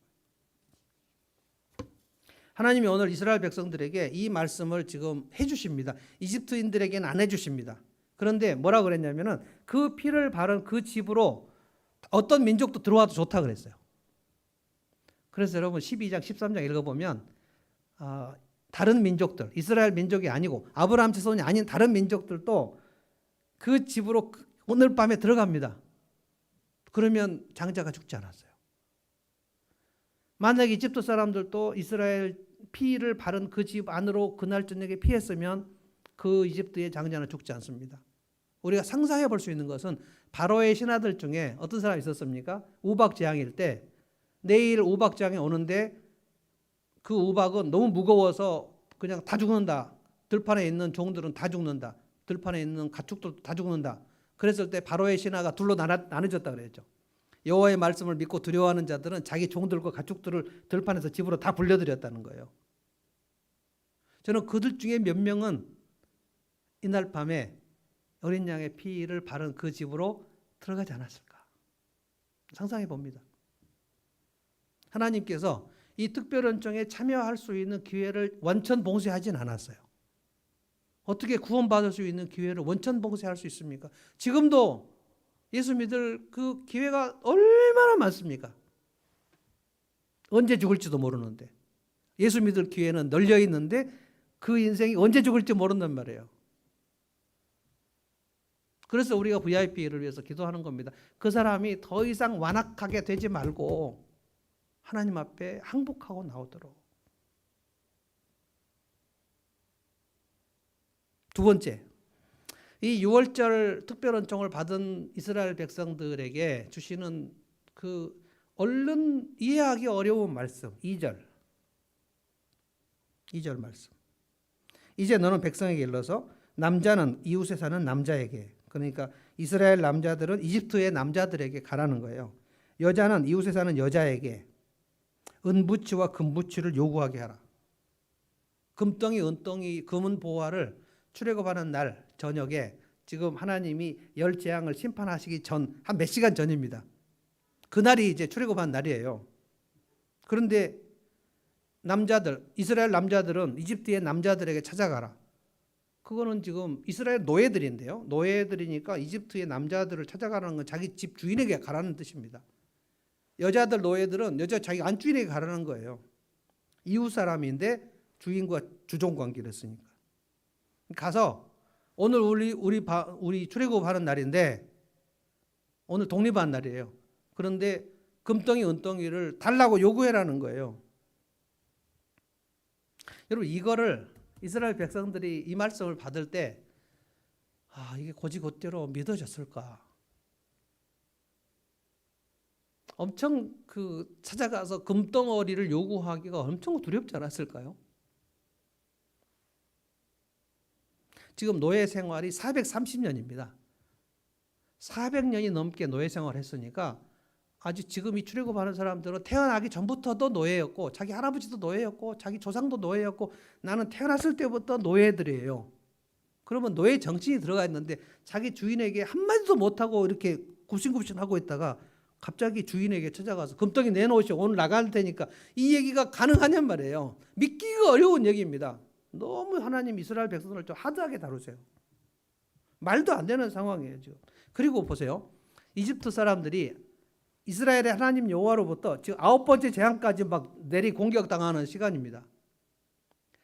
하나님이 오늘 이스라엘 백성들에게 이 말씀을 지금 해주십니다. 이집트인들에게는 안 해주십니다. 그런데 뭐라 그랬냐면은 그 피를 바른 그 집으로 어떤 민족도 들어와도 좋다 그랬어요. 그래서 여러분 12장 13장 읽어보면 다른 민족들, 이스라엘 민족이 아니고 아브라함 자손이 아닌 다른 민족들도 그 집으로 오늘 밤에 들어갑니다. 그러면 장자가 죽지 않았어요. 만약에 이집트 사람들도 이스라엘 피를 바른 그 집 안으로 그날 저녁에 피했으면 그 이집트의 장자는 죽지 않습니다. 우리가 상상해 볼 수 있는 것은 바로의 신하들 중에 어떤 사람이 있었습니까? 우박재앙일 때 내일 우박재앙이 오는데 그 우박은 너무 무거워서 그냥 다 죽는다. 들판에 있는 종들은 다 죽는다. 들판에 있는 가축들도 다 죽는다. 그랬을 때 바로의 신하가 둘로 나눠졌다 그랬죠. 여호와의 말씀을 믿고 두려워하는 자들은 자기 종들과 가축들을 들판에서 집으로 다 불려들였다는 거예요. 저는 그들 중에 몇 명은 이날 밤에 어린 양의 피를 바른 그 집으로 들어가지 않았을까 상상해 봅니다. 하나님께서 이 특별언정에 참여할 수 있는 기회를 원천 봉쇄하진 않았어요. 어떻게 구원받을 수 있는 기회를 원천 봉쇄할 수 있습니까? 지금도 예수 믿을 그 기회가 얼마나 많습니까? 언제 죽을지도 모르는데 예수 믿을 기회는 널려 있는데 그 인생이 언제 죽을지 모른단 말이에요. 그래서 우리가 VIP를 위해서 기도하는 겁니다. 그 사람이 더 이상 완악하게 되지 말고 하나님 앞에 항복하고 나오도록. 두 번째, 이 6월절 특별언총을 받은 이스라엘 백성들에게 주시는 그 얼른 이해하기 어려운 말씀 2절 말씀. 이제 너는 백성에게 일러서 남자는 이웃에 사는 남자에게, 그러니까 이스라엘 남자들은 이집트의 남자들에게 가라는 거예요. 여자는 이웃에 사는 여자에게 은부치와 금부치를 요구하게 하라. 금덩이 은덩이 금은 보화를 출애굽하는 날 저녁에 지금 하나님이 열 재앙을 심판하시기 전 한 몇 시간 전입니다. 그날이 이제 출애굽한 날이에요. 그런데 남자들, 이스라엘 남자들은 이집트의 남자들에게 찾아가라. 그거는 지금 이스라엘 노예들인데요. 노예들이니까 이집트의 남자들을 찾아가라는 건 자기 집 주인에게 가라는 뜻입니다. 여자들 노예들은 여자 자기 안주인에게 가라는 거예요. 이웃 사람인데 주인과 주종 관계를 했으니까. 가서 오늘 우리 출애굽하는 날인데 오늘 독립한 날이에요. 그런데 금덩이 은덩이를 달라고 요구해라는 거예요. 여러분 이거를 이스라엘 백성들이 이 말씀을 받을 때 이게 곧이곧대로 믿어졌을까? 엄청 찾아가서 금덩어리를 요구하기가 엄청 두렵지 않았을까요? 지금 노예 생활이 430년입니다. 400년이 넘게 노예 생활을 했으니까 아주 지금 이 출애굽하는 사람들은 태어나기 전부터도 노예였고 자기 할아버지도 노예였고 자기 조상도 노예였고 나는 태어났을 때부터 노예들이에요. 그러면 노예 정신이 들어가 있는데 자기 주인에게 한마디도 못하고 이렇게 굽신굽신하고 있다가 갑자기 주인에게 찾아가서 금덩이 내놓으시오. 오늘 나갈 테니까 이 얘기가 가능하냔 말이에요. 믿기가 어려운 얘기입니다. 너무 하나님 이스라엘 백성을 좀 하드하게 다루세요. 말도 안 되는 상황이에요 지금. 그리고 보세요. 이집트 사람들이 이스라엘의 하나님 여호와로부터 지금 9번째 재앙까지 막 내리 공격당하는 시간입니다.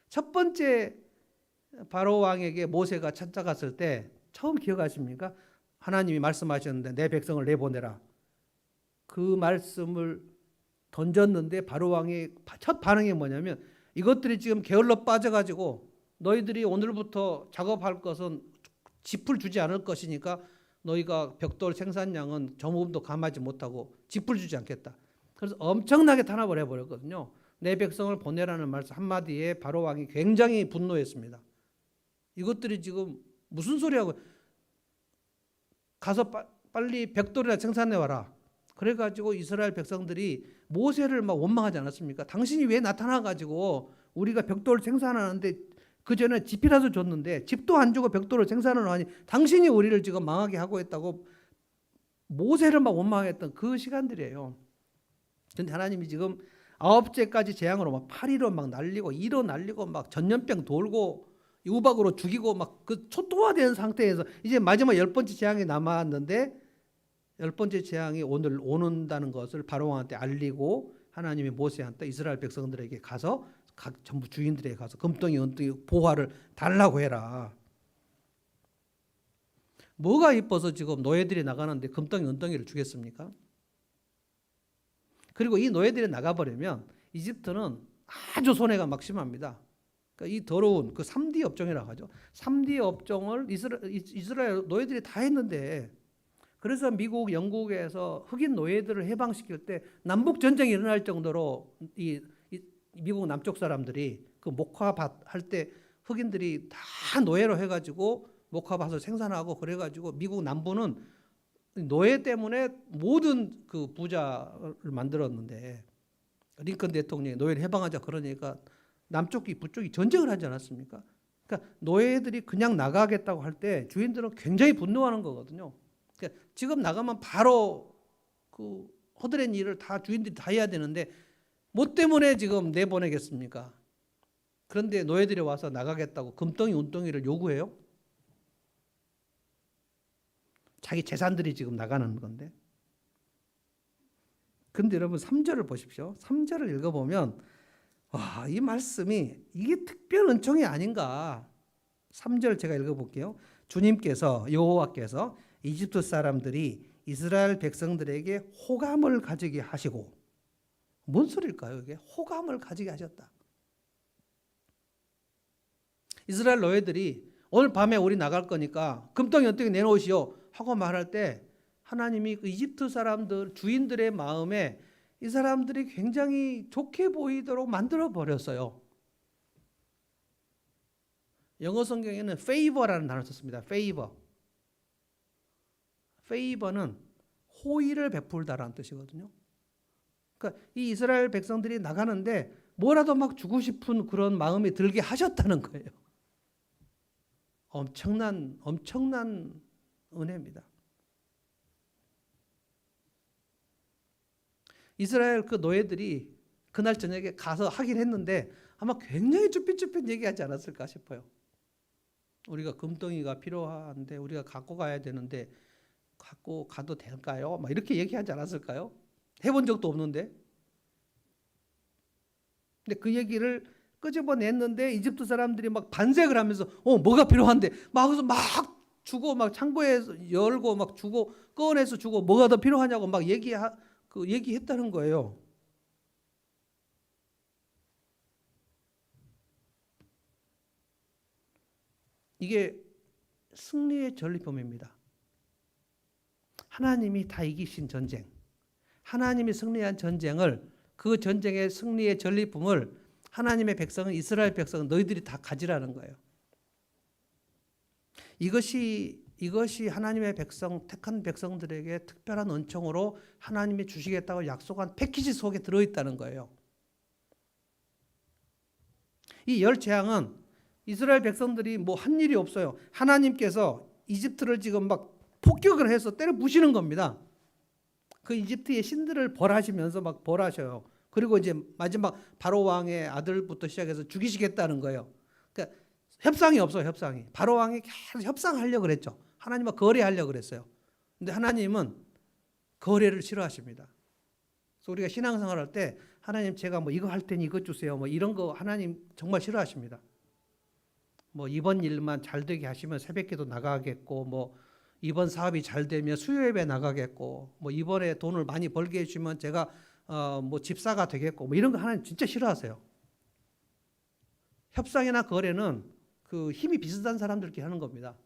첫 번째 바로 왕에게 모세가 찾아갔을 때 처음 기억하십니까? 하나님이 말씀하셨는데 내 백성을 내보내라. 그 말씀을 던졌는데 바로 왕의 첫 반응이 뭐냐면 이것들이 지금 게을러 빠져가지고 너희들이 오늘부터 작업할 것은 짚을 주지 않을 것이니까 너희가 벽돌 생산량은 조금도 감하지 못하고 짚을 주지 않겠다. 그래서 엄청나게 탄압을 해버렸거든요. 내 백성을 보내라는 말씀 한마디에 바로 왕이 굉장히 분노했습니다. 이것들이 지금 무슨 소리하고 가서 빨리 벽돌이나 생산해와라. 그래가지고 이스라엘 백성들이 모세를 막 원망하지 않았습니까? 당신이 왜 나타나가지고 우리가 벽돌을 생산하는데 그 전에 집이라도 줬는데 집도 안 주고 벽돌을 생산을 하니 당신이 우리를 지금 망하게 하고 있다고 모세를 막 원망했던 그 시간들이에요. 그런데 하나님이 지금 9제까지 재앙으로 막 파리로 막 날리고 이로 날리고 막 전염병 돌고 우박으로 죽이고 막 그 초토화된 상태에서 이제 마지막 10번째 재앙이 남았는데 10번째 재앙이 오늘 오는다는 것을 바로왕한테 알리고 하나님이 모세한테 이스라엘 백성들에게 가서 각 전부 주인들에게 가서 금덩이 은덩이 보화를 달라고 해라. 뭐가 이뻐서 지금 노예들이 나가는데 금덩이 은덩이를 주겠습니까? 그리고 이 노예들이 나가버리면 이집트는 아주 손해가 막심합니다. 그러니까 이 더러운 그 3D 업종이라고 하죠. 3D 업종을 이스라엘 노예들이 다 했는데 그래서 미국, 영국에서 흑인 노예들을 해방시킬 때 남북 전쟁이 일어날 정도로 이 미국 남쪽 사람들이 그 목화밭 할 때 흑인들이 다 노예로 해가지고 목화밭을 생산하고 그래가지고 미국 남부는 노예 때문에 모든 그 부자를 만들었는데 링컨 대통령이 노예를 해방하자 그러니까 남쪽이 북쪽이 전쟁을 하지 않았습니까? 그러니까 노예들이 그냥 나가겠다고 할 때 주인들은 굉장히 분노하는 거거든요. 그러니까 지금 나가면 바로 그 허드렛 일을 다 주인들이 다 해야 되는데 뭐 때문에 지금 내보내겠습니까? 그런데 노예들이 와서 나가겠다고 금덩이 은덩이를 요구해요? 자기 재산들이 지금 나가는 건데. 근데 여러분 3절을 보십시오. 3절을 읽어보면 와, 이 말씀이 이게 특별 은총이 아닌가. 3절 제가 읽어볼게요. 주님께서 여호와께서 이집트 사람들이 이스라엘 백성들에게 호감을 가지게 하시고 뭔 소리일까요? 이게 호감을 가지게 하셨다. 이스라엘 노예들이 오늘 밤에 우리 나갈 거니까 금덩이 은덩이 내놓으시오 하고 말할 때 하나님이 그 이집트 사람들 주인들의 마음에 이 사람들이 굉장히 좋게 보이도록 만들어 버렸어요. 영어 성경에는 favor라는 단어를 썼습니다. favor. favor는 호의를 베풀다라는 뜻이거든요. 그러니까 이 이스라엘 백성들이 나가는데 뭐라도 막 주고 싶은 그런 마음이 들게 하셨다는 거예요. 엄청난 은혜입니다. 이스라엘 그 노예들이 그날 저녁에 가서 하긴 했는데 아마 굉장히 쭈삣쭈삣 얘기하지 않았을까 싶어요. 우리가 금덩이가 필요한데 우리가 갖고 가야 되는데 갖고 가도 될까요? 막 이렇게 얘기하지 않았을까요? 해본 적도 없는데. 근데 그 얘기를 끄집어냈는데 이집트 사람들이 막 반색을 하면서 뭐가 필요한데 막 그래서 막 주고 막 창고에 열고 막 주고 꺼내서 주고 뭐가 더 필요하냐고 막 얘기했다는 거예요. 이게 승리의 전리품입니다. 하나님이 다 이기신 전쟁, 하나님이 승리한 전쟁을, 그 전쟁의 승리의 전리품을 하나님의 백성은, 이스라엘 백성은 너희들이 다 가지라는 거예요. 이것이 하나님의 백성, 택한 백성들에게 특별한 은총으로 하나님이 주시겠다고 약속한 패키지 속에 들어있다는 거예요. 이 열 재앙은 이스라엘 백성들이 뭐 한 일이 없어요. 하나님께서 이집트를 지금 막 폭격을 해서 때려 부시는 겁니다. 그 이집트의 신들을 벌하시면서 막 벌하셔요. 그리고 이제 마지막 바로 왕의 아들부터 시작해서 죽이시겠다는 거예요. 그러니까 협상이 없어요. 협상이. 바로 왕이 계속 협상하려고 그랬죠. 하나님과 거래하려고 그랬어요. 근데 하나님은 거래를 싫어하십니다. 그래서 우리가 신앙생활 할 때 하나님 제가 뭐 이거 할 테니 이거 주세요. 뭐 이런 거 하나님 정말 싫어하십니다. 뭐 이번 일만 잘 되게 하시면 새벽기도 나가겠고, 뭐 이번 사업이 잘 되면 수요예배 나가겠고, 뭐 이번에 돈을 많이 벌게 해주시면 제가 뭐 집사가 되겠고, 뭐 이런 거 하나님 진짜 싫어하세요. 협상이나 거래는 그 힘이 비슷한 사람들끼리 하는 겁니다.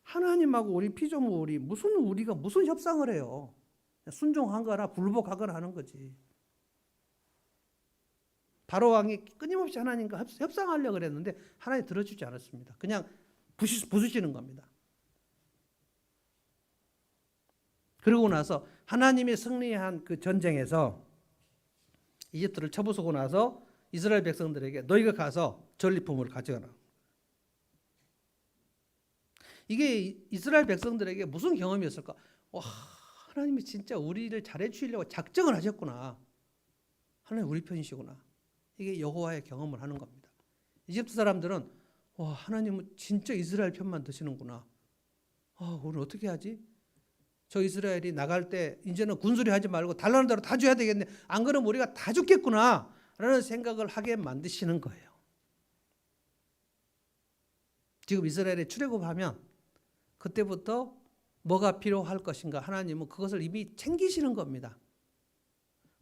하나님하고 우리 피조물이 우리가 무슨 협상을 해요? 순종하거나 불복하거나 하는 거지. 바로 왕이 끊임없이 하나님과 협상하려고 그랬는데 하나님 들어주지 않았습니다. 그냥 부수시는 겁니다. 그러고 나서 하나님이 승리한 그 전쟁에서 이집트를 쳐부수고 나서 이스라엘 백성들에게 너희가 가서 전리품을 가져가라. 이게 이스라엘 백성들에게 무슨 경험이었을까? 와, 하나님이 진짜 우리를 잘해 주시려고 작정을 하셨구나. 하나님 우리 편이시구나. 이게 여호와의 경험을 하는 겁니다. 이집트 사람들은 와, 하나님은 진짜 이스라엘 편만 드시는구나. 오늘 어떻게 하지? 저 이스라엘이 나갈 때 이제는 군수리 하지 말고 달라는 대로 다 줘야 되겠네. 안 그러면 우리가 다 죽겠구나 라는 생각을 하게 만드시는 거예요. 지금 이스라엘에 출애굽하면 그때부터 뭐가 필요할 것인가, 하나님은 그것을 이미 챙기시는 겁니다.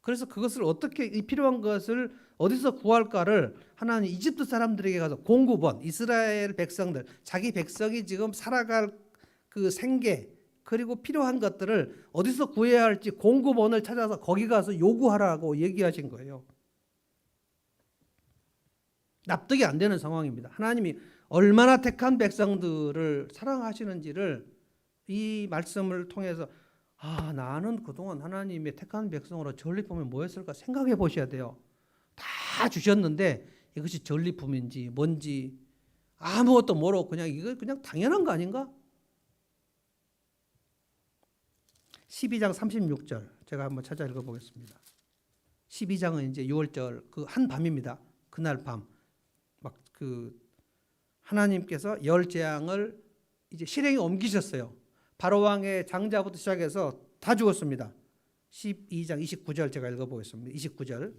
그래서 그것을 어떻게, 이 필요한 것을 어디서 구할까를 하나님 이집트 사람들에게 가서 공급원, 이스라엘 백성들, 자기 백성이 지금 살아갈 그 생계 그리고 필요한 것들을 어디서 구해야 할지 공급원을 찾아서 거기 가서 요구하라고 얘기하신 거예요. 납득이 안 되는 상황입니다. 하나님이 얼마나 택한 백성들을 사랑하시는지를 이 말씀을 통해서 나는 그동안 하나님의 택한 백성으로 전리품이 뭐였을까 생각해 보셔야 돼요. 다 주셨는데 이것이 전리품인지 뭔지 아무것도 모르고 그냥 이거 그냥 당연한 거 아닌가? 12장 36절 제가 한번 찾아 읽어보겠습니다. 12장은 이제 6월절 그 한 밤입니다. 그날 밤 막 그 하나님께서 열 재앙을 이제 실행에 옮기셨어요. 바로 왕의 장자부터 시작해서 다 죽었습니다. 12장 29절 제가 읽어보겠습니다. 29절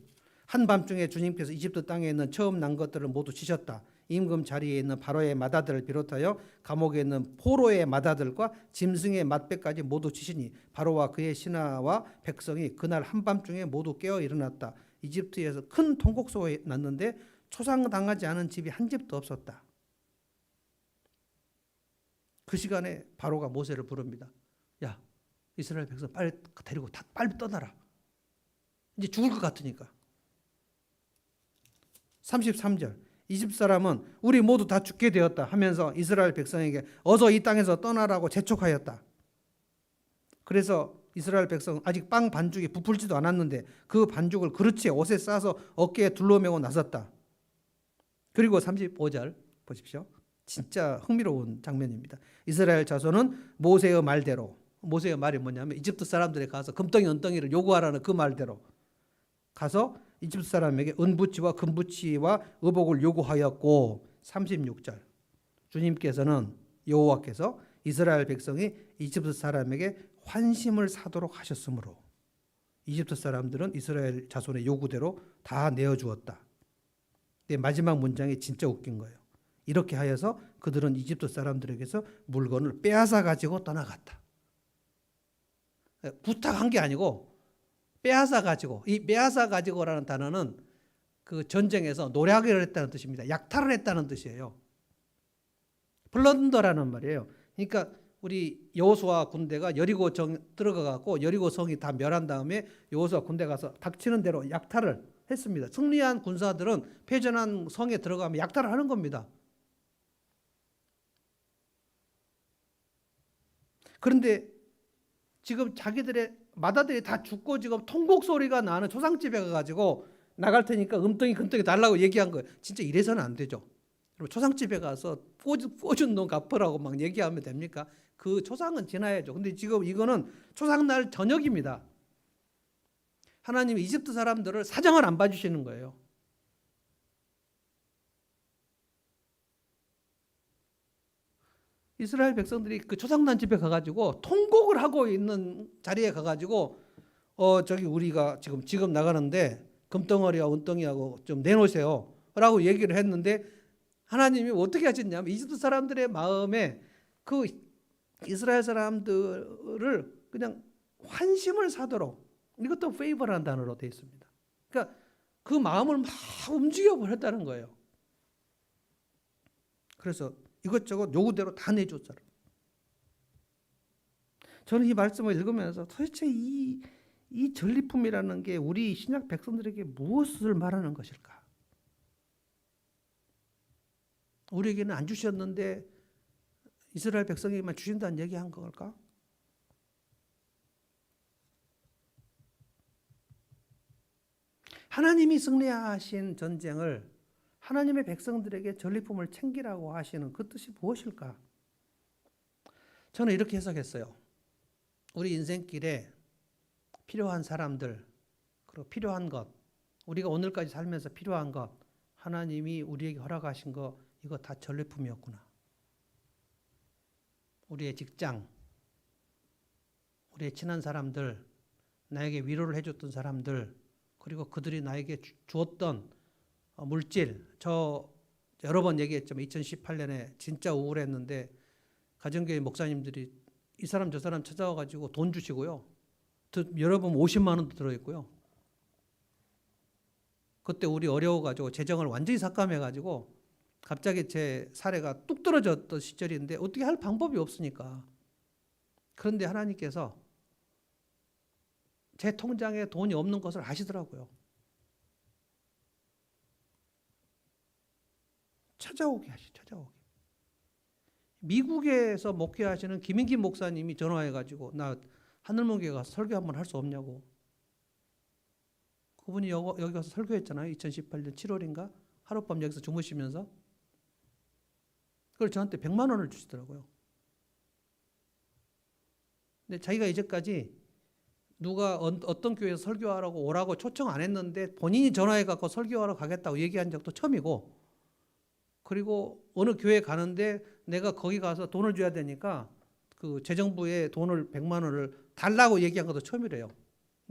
한밤중에 주님께서 이집트 땅에 있는 처음 난 것들을 모두 치셨다. 임금 자리에 있는 바로의 마다들을 비롯하여 감옥에 있는 포로의 마다들과 짐승의 맏배까지 모두 치시니 바로와 그의 신하와 백성이 그날 한밤중에 모두 깨어 일어났다. 이집트에서 큰 통곡 속에 났는데 초상당하지 않은 집이 한 집도 없었다. 그 시간에 바로가 모세를 부릅니다. 야, 이스라엘 백성 빨리 데리고 다 빨리 떠나라. 이제 죽을 것 같으니까. 33절 이집트 사람은 우리 모두 다 죽게 되었다 하면서 이스라엘 백성에게 어서 이 땅에서 떠나라고 재촉하였다. 그래서 이스라엘 백성 아직 빵 반죽이 부풀지도 않았는데 그 반죽을 그릇에 옷에 싸서 어깨에 둘러매고 나섰다. 그리고 35절 보십시오. 진짜 흥미로운 장면입니다. 이스라엘 자손은 모세의 말대로, 모세의 말이 뭐냐면 이집트 사람들에 가서 금덩이 은덩이를 요구하라는 그 말대로 가서 이집트 사람에게 은부치와 금부치와 의복을 요구하였고 36절 주님께서는 여호와께서 이스라엘 백성이 이집트 사람에게 환심을 사도록 하셨으므로 이집트 사람들은 이스라엘 자손의 요구대로 다 내어주었다. 마지막 문장이 진짜 웃긴 거예요. 이렇게 하여서 그들은 이집트 사람들에게서 물건을 빼앗아 가지고 떠나갔다. 부탁한 게 아니고 빼앗아 가지고, 이 빼앗아 가지고라는 단어는 그 전쟁에서 노략을 했다는 뜻입니다. 약탈을 했다는 뜻이에요. 플런더라는 말이에요. 그러니까 우리 여호수아 군대가 여리고 들어가 갖고 여리고 성이 다 멸한 다음에 여호수아 군대 가서 닥치는 대로 약탈을 했습니다. 승리한 군사들은 패전한 성에 들어가면 약탈을 하는 겁니다. 그런데 지금 자기들의 마다들이 다 죽고 지금 통곡 소리가 나는 초상집에 가가지고 나갈 테니까 음덩이 금덩이 달라고 얘기한 거예요. 진짜 이래서는 안 되죠. 초상집에 가서 꿔준 돈 갚으라고 막 얘기하면 됩니까? 그 초상은 지나야죠. 근데 지금 이거는 초상날 저녁입니다. 하나님이 이집트 사람들을 사정을 안 봐주시는 거예요. 이스라엘 백성들이 그 초상난 집에 가가지고 통곡을 하고 있는 자리에 가가지고 저기 우리가 지금 나가는데 금덩어리와 은덩이하고 좀 내놓으세요 라고 얘기를 했는데 하나님이 어떻게 하셨냐면 이집트 사람들의 마음에 그 이스라엘 사람들을 그냥 환심을 사도록, 이것도 페이버라는 단어로 되어 있습니다. 그러니까 그 마음을 막 움직여 버렸다는 거예요. 그래서 이것저것 요구대로 다 내줬잖아요. 저는 이 말씀을 읽으면서 도대체 이 전리품이라는 게 우리 신약 백성들에게 무엇을 말하는 것일까? 우리에게는 안 주셨는데 이스라엘 백성에게만 주신다는 얘기한 걸까? 하나님이 승리하신 전쟁을 하나님의 백성들에게 전리품을 챙기라고 하시는 그 뜻이 무엇일까? 저는 이렇게 해석했어요. 우리 인생길에 필요한 사람들, 그리고 필요한 것, 우리가 오늘까지 살면서 필요한 것, 하나님이 우리에게 허락하신 거, 이거 다 전리품이었구나. 우리의 직장, 우리의 친한 사람들, 나에게 위로를 해줬던 사람들, 그리고 그들이 나에게 주었던 물질. 저 여러 번 얘기했지만 2018년에 진짜 우울했는데 가정교회 목사님들이 이 사람 저 사람 찾아와가지고 돈 주시고요. 여러 번 50만 원도 들어있고요. 그때 우리 어려워가지고 재정을 완전히 삭감해가지고 갑자기 제 사례가 뚝 떨어졌던 시절인데 어떻게 할 방법이 없으니까. 그런데 하나님께서 제 통장에 돈이 없는 것을 아시더라고요. 찾아오게. 미국에서 목회하시는 김인김 목사님이 전화해가지고 나 하늘문교회 가서 설교 한번 할 수 없냐고. 그분이 여기 가서 설교했잖아요. 2018년 7월인가? 하룻밤 여기서 주무시면서. 그걸 저한테 100만 원을 주시더라고요. 근데 자기가 이제까지 누가 어떤 교회에서 설교하라고 오라고 초청 안 했는데 본인이 전화해갖고 설교하러 가겠다고 얘기한 적도 처음이고, 그리고 어느 교회 가는데 내가 거기 가서 돈을 줘야 되니까 그 재정부에 돈을 100만 원을 달라고 얘기한 것도 처음이래요.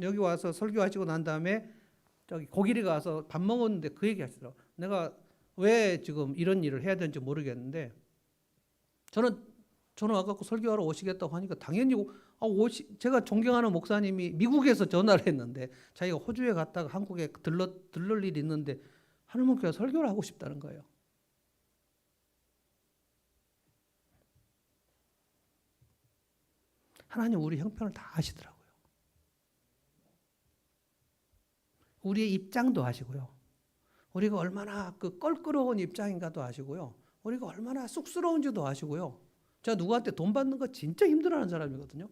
여기 와서 설교하시고 난 다음에 저기 고길이 가서 밥 먹었는데 그 얘기 하시더라고요. 내가 왜 지금 이런 일을 해야 되는지 모르겠는데 저는 전화 와갖고 설교하러 오시겠다고 하니까 당연히 제가 존경하는 목사님이 미국에서 전화를 했는데 자기가 호주에 갔다가 한국에 들를 일이 있는데 하늘문교회 설교를 하고 싶다는 거예요. 하나님 우리 형편을 다 아시더라고요. 우리의 입장도 아시고요. 우리가 얼마나 그 껄끄러운 입장인가도 아시고요. 우리가 얼마나 쑥스러운지도 아시고요. 제가 누구한테 돈 받는 거 진짜 힘들어하는 사람이거든요.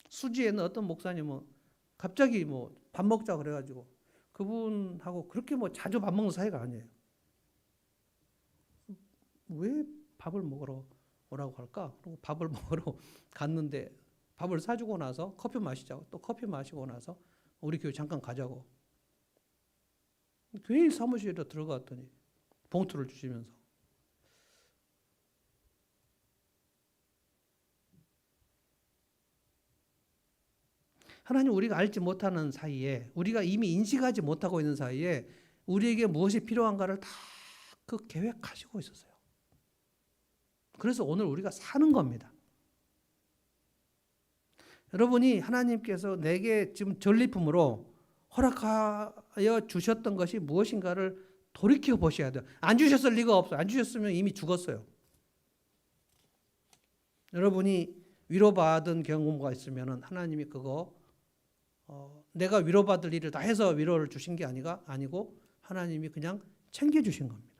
수지에는 어떤 목사님은 갑자기 뭐 밥 먹자 그래가지고 그분하고 그렇게 뭐 자주 밥 먹는 사이가 아니에요. 왜 밥을 먹으러 오라고 할까? 그리고 밥을 먹으러 갔는데 밥을 사주고 나서 커피 마시자고, 또 커피 마시고 나서 우리 교회 잠깐 가자고. 교회 사무실에 들어갔더니 봉투를 주시면서 하나님 우리가 알지 못하는 사이에, 우리가 이미 인식하지 못하고 있는 사이에 우리에게 무엇이 필요한가를 다 그 계획하시고 있었어요. 그래서 오늘 우리가 사는 겁니다. 여러분이 하나님께서 내게 지금 전리품으로 허락하여 주셨던 것이 무엇인가를 돌이켜 보셔야 돼요. 안 주셨을 리가 없어요. 안 주셨으면 이미 죽었어요. 여러분이 위로받은 경험가 있으면 하나님이 그거 내가 위로받을 일을 다 해서 위로를 주신 게 아니고 하나님이 그냥 챙겨주신 겁니다.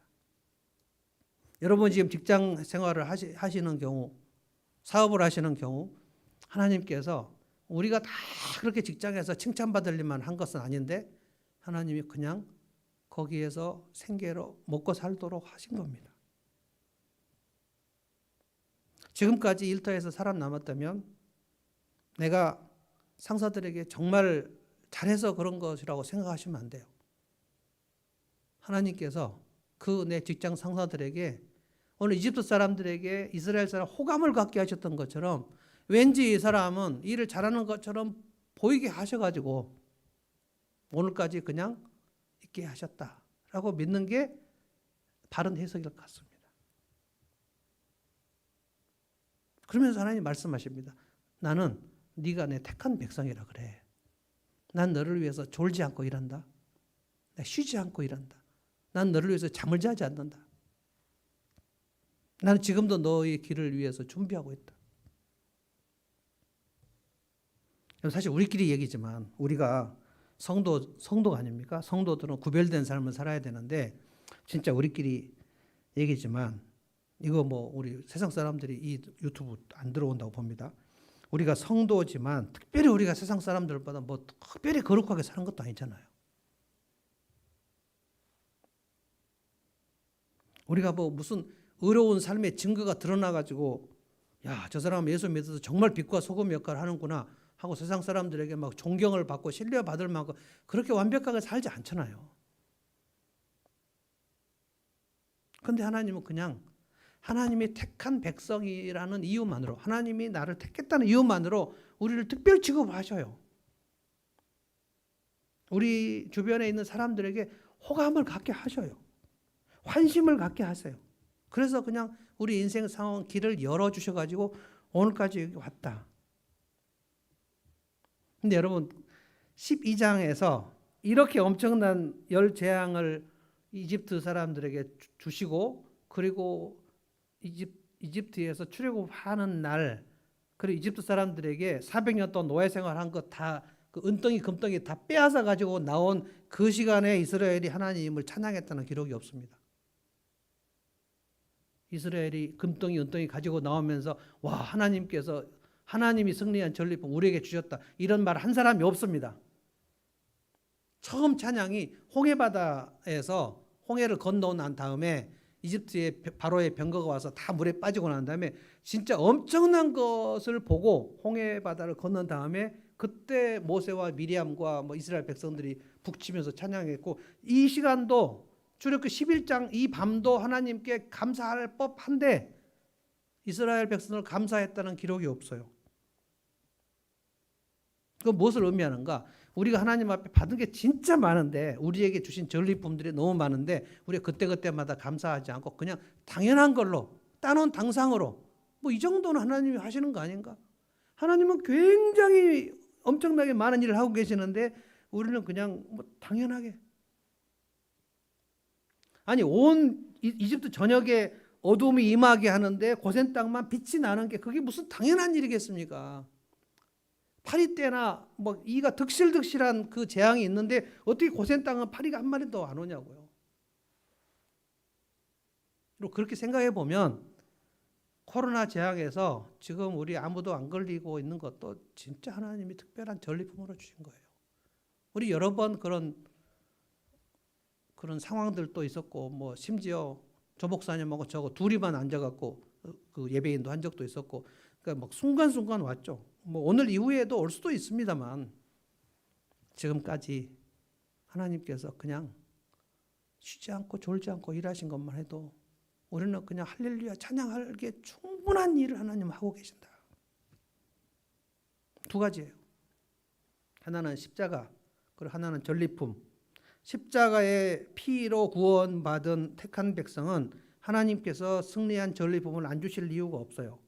여러분 지금 직장 생활을 하시는 경우, 사업을 하시는 경우 하나님께서 우리가 다 그렇게 직장에서 칭찬받을 일만 한 것은 아닌데 하나님이 그냥 거기에서 생계로 먹고 살도록 하신 겁니다. 지금까지 일터에서 살아남았다면 내가 상사들에게 정말 잘해서 그런 것이라고 생각하시면 안 돼요. 하나님께서 그 내 직장 상사들에게 오늘 이집트 사람들에게 이스라엘 사람 호감을 갖게 하셨던 것처럼 왠지 이 사람은 일을 잘하는 것처럼 보이게 하셔가지고 오늘까지 그냥 있게 하셨다라고 믿는 게 바른 해석일 것 같습니다. 그러면서 하나님 말씀하십니다. 나는 네가 내 택한 백성이라 그래. 난 너를 위해서 졸지 않고 일한다. 쉬지 않고 일한다. 난 너를 위해서 잠을 자지 않는다. 나는 지금도 너의 길을 위해서 준비하고 있다. 사실 우리끼리 얘기지만 우리가 성도가 아닙니까? 성도들은 구별된 삶을 살아야 되는데 진짜 우리끼리 얘기지만 이거 뭐 우리 세상 사람들이 이 유튜브 안 들어온다고 봅니다. 우리가 성도지만 특별히 우리가 세상 사람들보다 뭐 특별히 거룩하게 사는 것도 아니잖아요. 우리가 뭐 무슨 의로운 삶의 증거가 드러나가지고 야, 저 사람 예수 믿어서 정말 빛과 소금 역할을 하는구나 하고 세상 사람들에게 막 존경을 받고 신뢰받을 만큼 그렇게 완벽하게 살지 않잖아요. 그런데 하나님은 그냥 하나님이 택한 백성이라는 이유만으로, 하나님이 나를 택했다는 이유만으로 우리를 특별 취급하셔요. 우리 주변에 있는 사람들에게 호감을 갖게 하셔요. 환심을 갖게 하세요. 그래서 그냥 우리 인생 상황 길을 열어주셔가지고 오늘까지 여기 왔다. 근데 여러분 12장에서 이렇게 엄청난 열 재앙을 이집트 사람들에게 주시고 그리고 이집트에서 출애굽하는 날 그리고 이집트 사람들에게 400년 동안 노예 생활한 것 다 그 은덩이 금덩이 다 빼앗아 가지고 나온 그 시간에 이스라엘이 하나님을 찬양했다는 기록이 없습니다. 이스라엘이 금덩이 은덩이 가지고 나오면서 와 하나님께서 하나님이 승리한 전리품 우리에게 주셨다 이런 말 한 사람이 없습니다. 처음 찬양이 홍해바다에서 홍해를 건너 난 다음에 이집트의 바로의 병거가 와서 다 물에 빠지고 난 다음에 진짜 엄청난 것을 보고 홍해바다를 건넌 다음에 그때 모세와 미리암과 뭐 이스라엘 백성들이 북치면서 찬양했고 이 시간도 출애굽기 11장 이 밤도 하나님께 감사할 법한데 이스라엘 백성을 감사했다는 기록이 없어요. 그건 무엇을 의미하는가? 우리가 하나님 앞에 받은 게 진짜 많은데 우리에게 주신 전리품들이 너무 많은데 우리가 그때그때마다 감사하지 않고 그냥 당연한 걸로 따놓은 당상으로 뭐 이 정도는 하나님이 하시는 거 아닌가? 하나님은 굉장히 엄청나게 많은 일을 하고 계시는데 우리는 그냥 뭐 당연하게 아니 온 이집트 전역에 어둠이 임하게 하는데 고센 땅만 빛이 나는 게 그게 무슨 당연한 일이겠습니까? 파리 때나 뭐 이가 득실득실한 그 재앙이 있는데 어떻게 고센 땅은 파리가 한 마리도 안 오냐고요. 그리고 그렇게 생각해 보면 코로나 재앙에서 지금 우리 아무도 안 걸리고 있는 것도 진짜 하나님이 특별한 전리품으로 주신 거예요. 우리 여러 번 그런 상황들도 있었고 뭐 심지어 조 목사님하고 저거 둘이만 앉아갖고 그 예배인도 한 적도 있었고 그러니까 막 순간순간 왔죠. 뭐 오늘 이후에도 올 수도 있습니다만 지금까지 하나님께서 그냥 쉬지 않고 졸지 않고 일하신 것만 해도 우리는 그냥 할렐루야 찬양하기에 충분한 일을 하나님 하고 계신다. 두 가지예요. 하나는 십자가, 그리고 하나는 전리품. 십자가의 피로 구원받은 택한 백성은 하나님께서 승리한 전리품을 안 주실 이유가 없어요.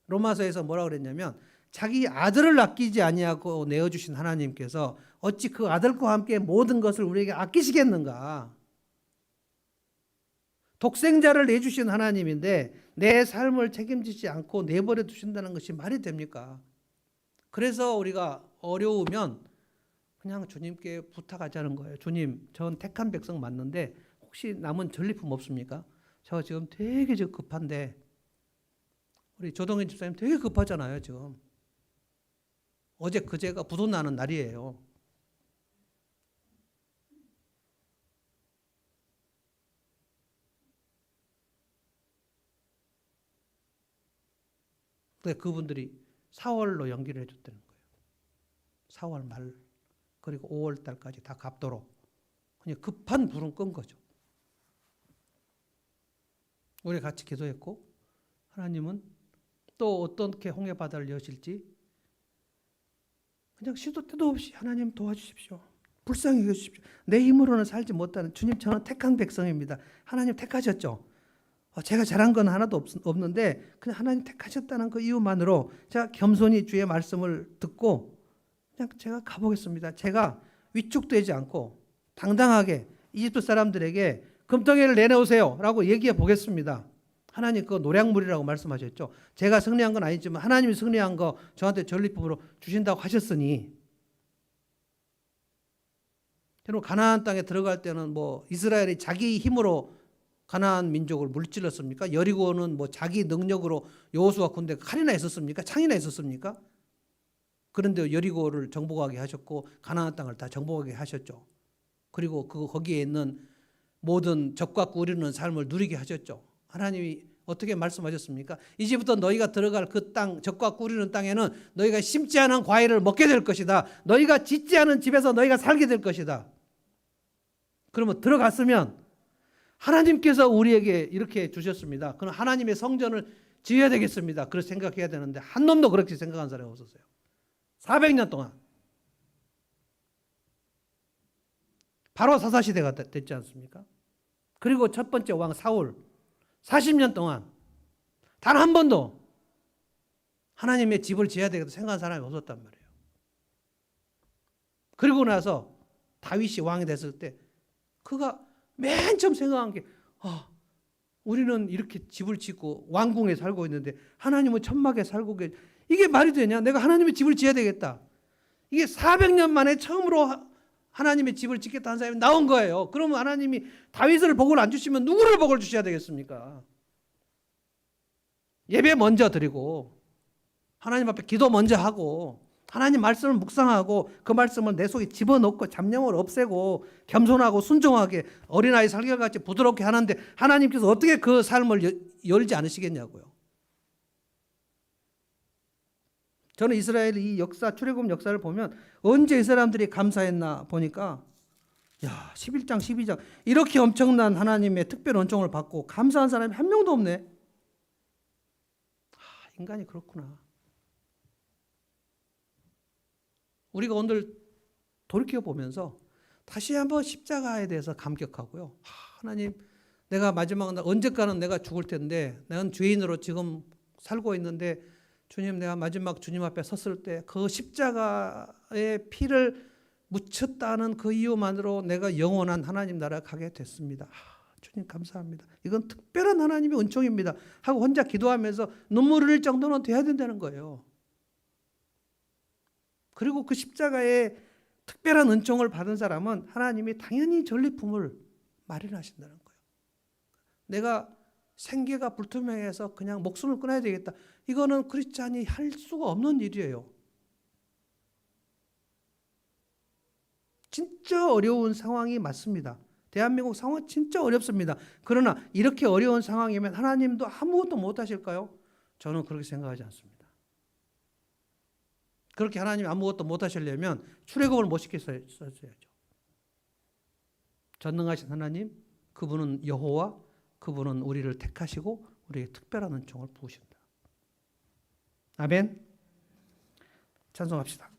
로마서에서 뭐라 그랬냐면 자기 아들을 아끼지 아니하고 내어주신 하나님께서 어찌 그 아들과 함께 모든 것을 우리에게 아끼시겠는가. 독생자를 내주신 하나님인데 내 삶을 책임지지 않고 내버려 두신다는 것이 말이 됩니까? 그래서 우리가 어려우면 그냥 주님께 부탁하자는 거예요. 주님, 전 택한 백성 맞는데 혹시 남은 전리품 없습니까? 저 지금 되게 급한데, 우리 조동현 집사님 되게 급하잖아요, 지금. 어제 그제가 부도 나는 날이에요. 근데 그분들이 4월로 연기를 해줬다는 거예요. 4월 말 그리고 5월 달까지 다 갚도록 그냥 급한 불은 끈 거죠. 우리 같이 기도했고 하나님은 또 어떻게 홍해 바다를 여실지 그냥 시도 때도 없이 하나님 도와주십시오. 불쌍히 여기십시오. 내 힘으로는 살지 못하는 주님, 저는 택한 백성입니다. 하나님 택하셨죠. 제가 잘한 건 하나도 없는데 그냥 하나님 택하셨다는 그 이유만으로 제가 겸손히 주의 말씀을 듣고 그냥 제가 가보겠습니다. 제가 위축되지 않고 당당하게 이집트 사람들에게 금덩이를 내놓으세요 라고 얘기해 보겠습니다. 하나님 그거 노량물이라고 말씀하셨죠. 제가 승리한 건 아니지만 하나님이 승리한 거 저한테 전리품으로 주신다고 하셨으니, 여러분 가나안 땅에 들어갈 때는 뭐 이스라엘이 자기 힘으로 가나안 민족을 물질렀습니까? 여리고는 뭐 자기 능력으로 여호수아 군대 칼이나 있었습니까? 창이나 있었습니까? 그런데 여리고를 정복하게 하셨고 가나안 땅을 다 정복하게 하셨죠. 그리고 거기에 있는 모든 적과 꾸리는 삶을 누리게 하셨죠. 하나님이 어떻게 말씀하셨습니까? 이제부터 너희가 들어갈 그 땅, 적과 꾸리는 땅에는 너희가 심지 않은 과일을 먹게 될 것이다. 너희가 짓지 않은 집에서 너희가 살게 될 것이다. 그러면 들어갔으면 하나님께서 우리에게 이렇게 주셨습니다. 그럼 하나님의 성전을 지어야 되겠습니다. 그렇게 생각해야 되는데 한 놈도 그렇게 생각한 사람이 없었어요. 400년 동안. 바로 사사시대가 됐지 않습니까? 그리고 첫 번째 왕 사울 40년 동안 단 한 번도 하나님의 집을 지어야 되겠다 생각한 사람이 없었단 말이에요. 그리고 나서 다윗이 왕이 됐을 때 그가 맨 처음 생각한 게 우리는 이렇게 집을 짓고 왕궁에 살고 있는데 하나님은 천막에 살고 이게 말이 되냐? 내가 하나님의 집을 지어야 되겠다. 이게 400년 만에 처음으로 하나님의 집을 짓겠다 한 사람이 나온 거예요. 그러면 하나님이 다윗을 복을 안 주시면 누구를 복을 주셔야 되겠습니까? 예배 먼저 드리고 하나님 앞에 기도 먼저 하고 하나님 말씀을 묵상하고 그 말씀을 내 속에 집어넣고 잡념을 없애고 겸손하고 순종하게 어린아이 살결같이 부드럽게 하는데 하나님께서 어떻게 그 삶을 열지 않으시겠냐고요. 저는 이스라엘 이 역사, 출애굽 역사를 보면 언제 이 사람들이 감사했나 보니까 11장 12장 이렇게 엄청난 하나님의 특별 은총을 받고 감사한 사람이 한 명도 없네. 인간이 그렇구나. 우리가 오늘 돌이켜 보면서 다시 한번 십자가에 대해서 감격하고요. 하나님, 내가 마지막 날 언제까는 내가 죽을 텐데 나는 죄인으로 지금 살고 있는데 주님, 내가 마지막 주님 앞에 섰을 때 그 십자가의 피를 묻혔다는 그 이유만으로 내가 영원한 하나님 나라 가게 됐습니다. 주님 감사합니다. 이건 특별한 하나님의 은총입니다. 하고 혼자 기도하면서 눈물 흘릴 정도는 돼야 된다는 거예요. 그리고 그 십자가의 특별한 은총을 받은 사람은 하나님이 당연히 전리품을 마련하신다는 거예요. 내가 생계가 불투명해서 그냥 목숨을 끊어야 되겠다. 이거는 크리스찬이 할 수가 없는 일이에요. 진짜 어려운 상황이 맞습니다. 대한민국 상황 진짜 어렵습니다. 그러나 이렇게 어려운 상황이면 하나님도 아무것도 못 하실까요? 저는 그렇게 생각하지 않습니다. 그렇게 하나님이 아무것도 못 하시려면 출애굽을 못 시켰어야죠. 전능하신 하나님, 그분은 여호와, 그분은 우리를 택하시고 우리에게 특별한 은총을 부으신다. 아멘. 찬송합시다.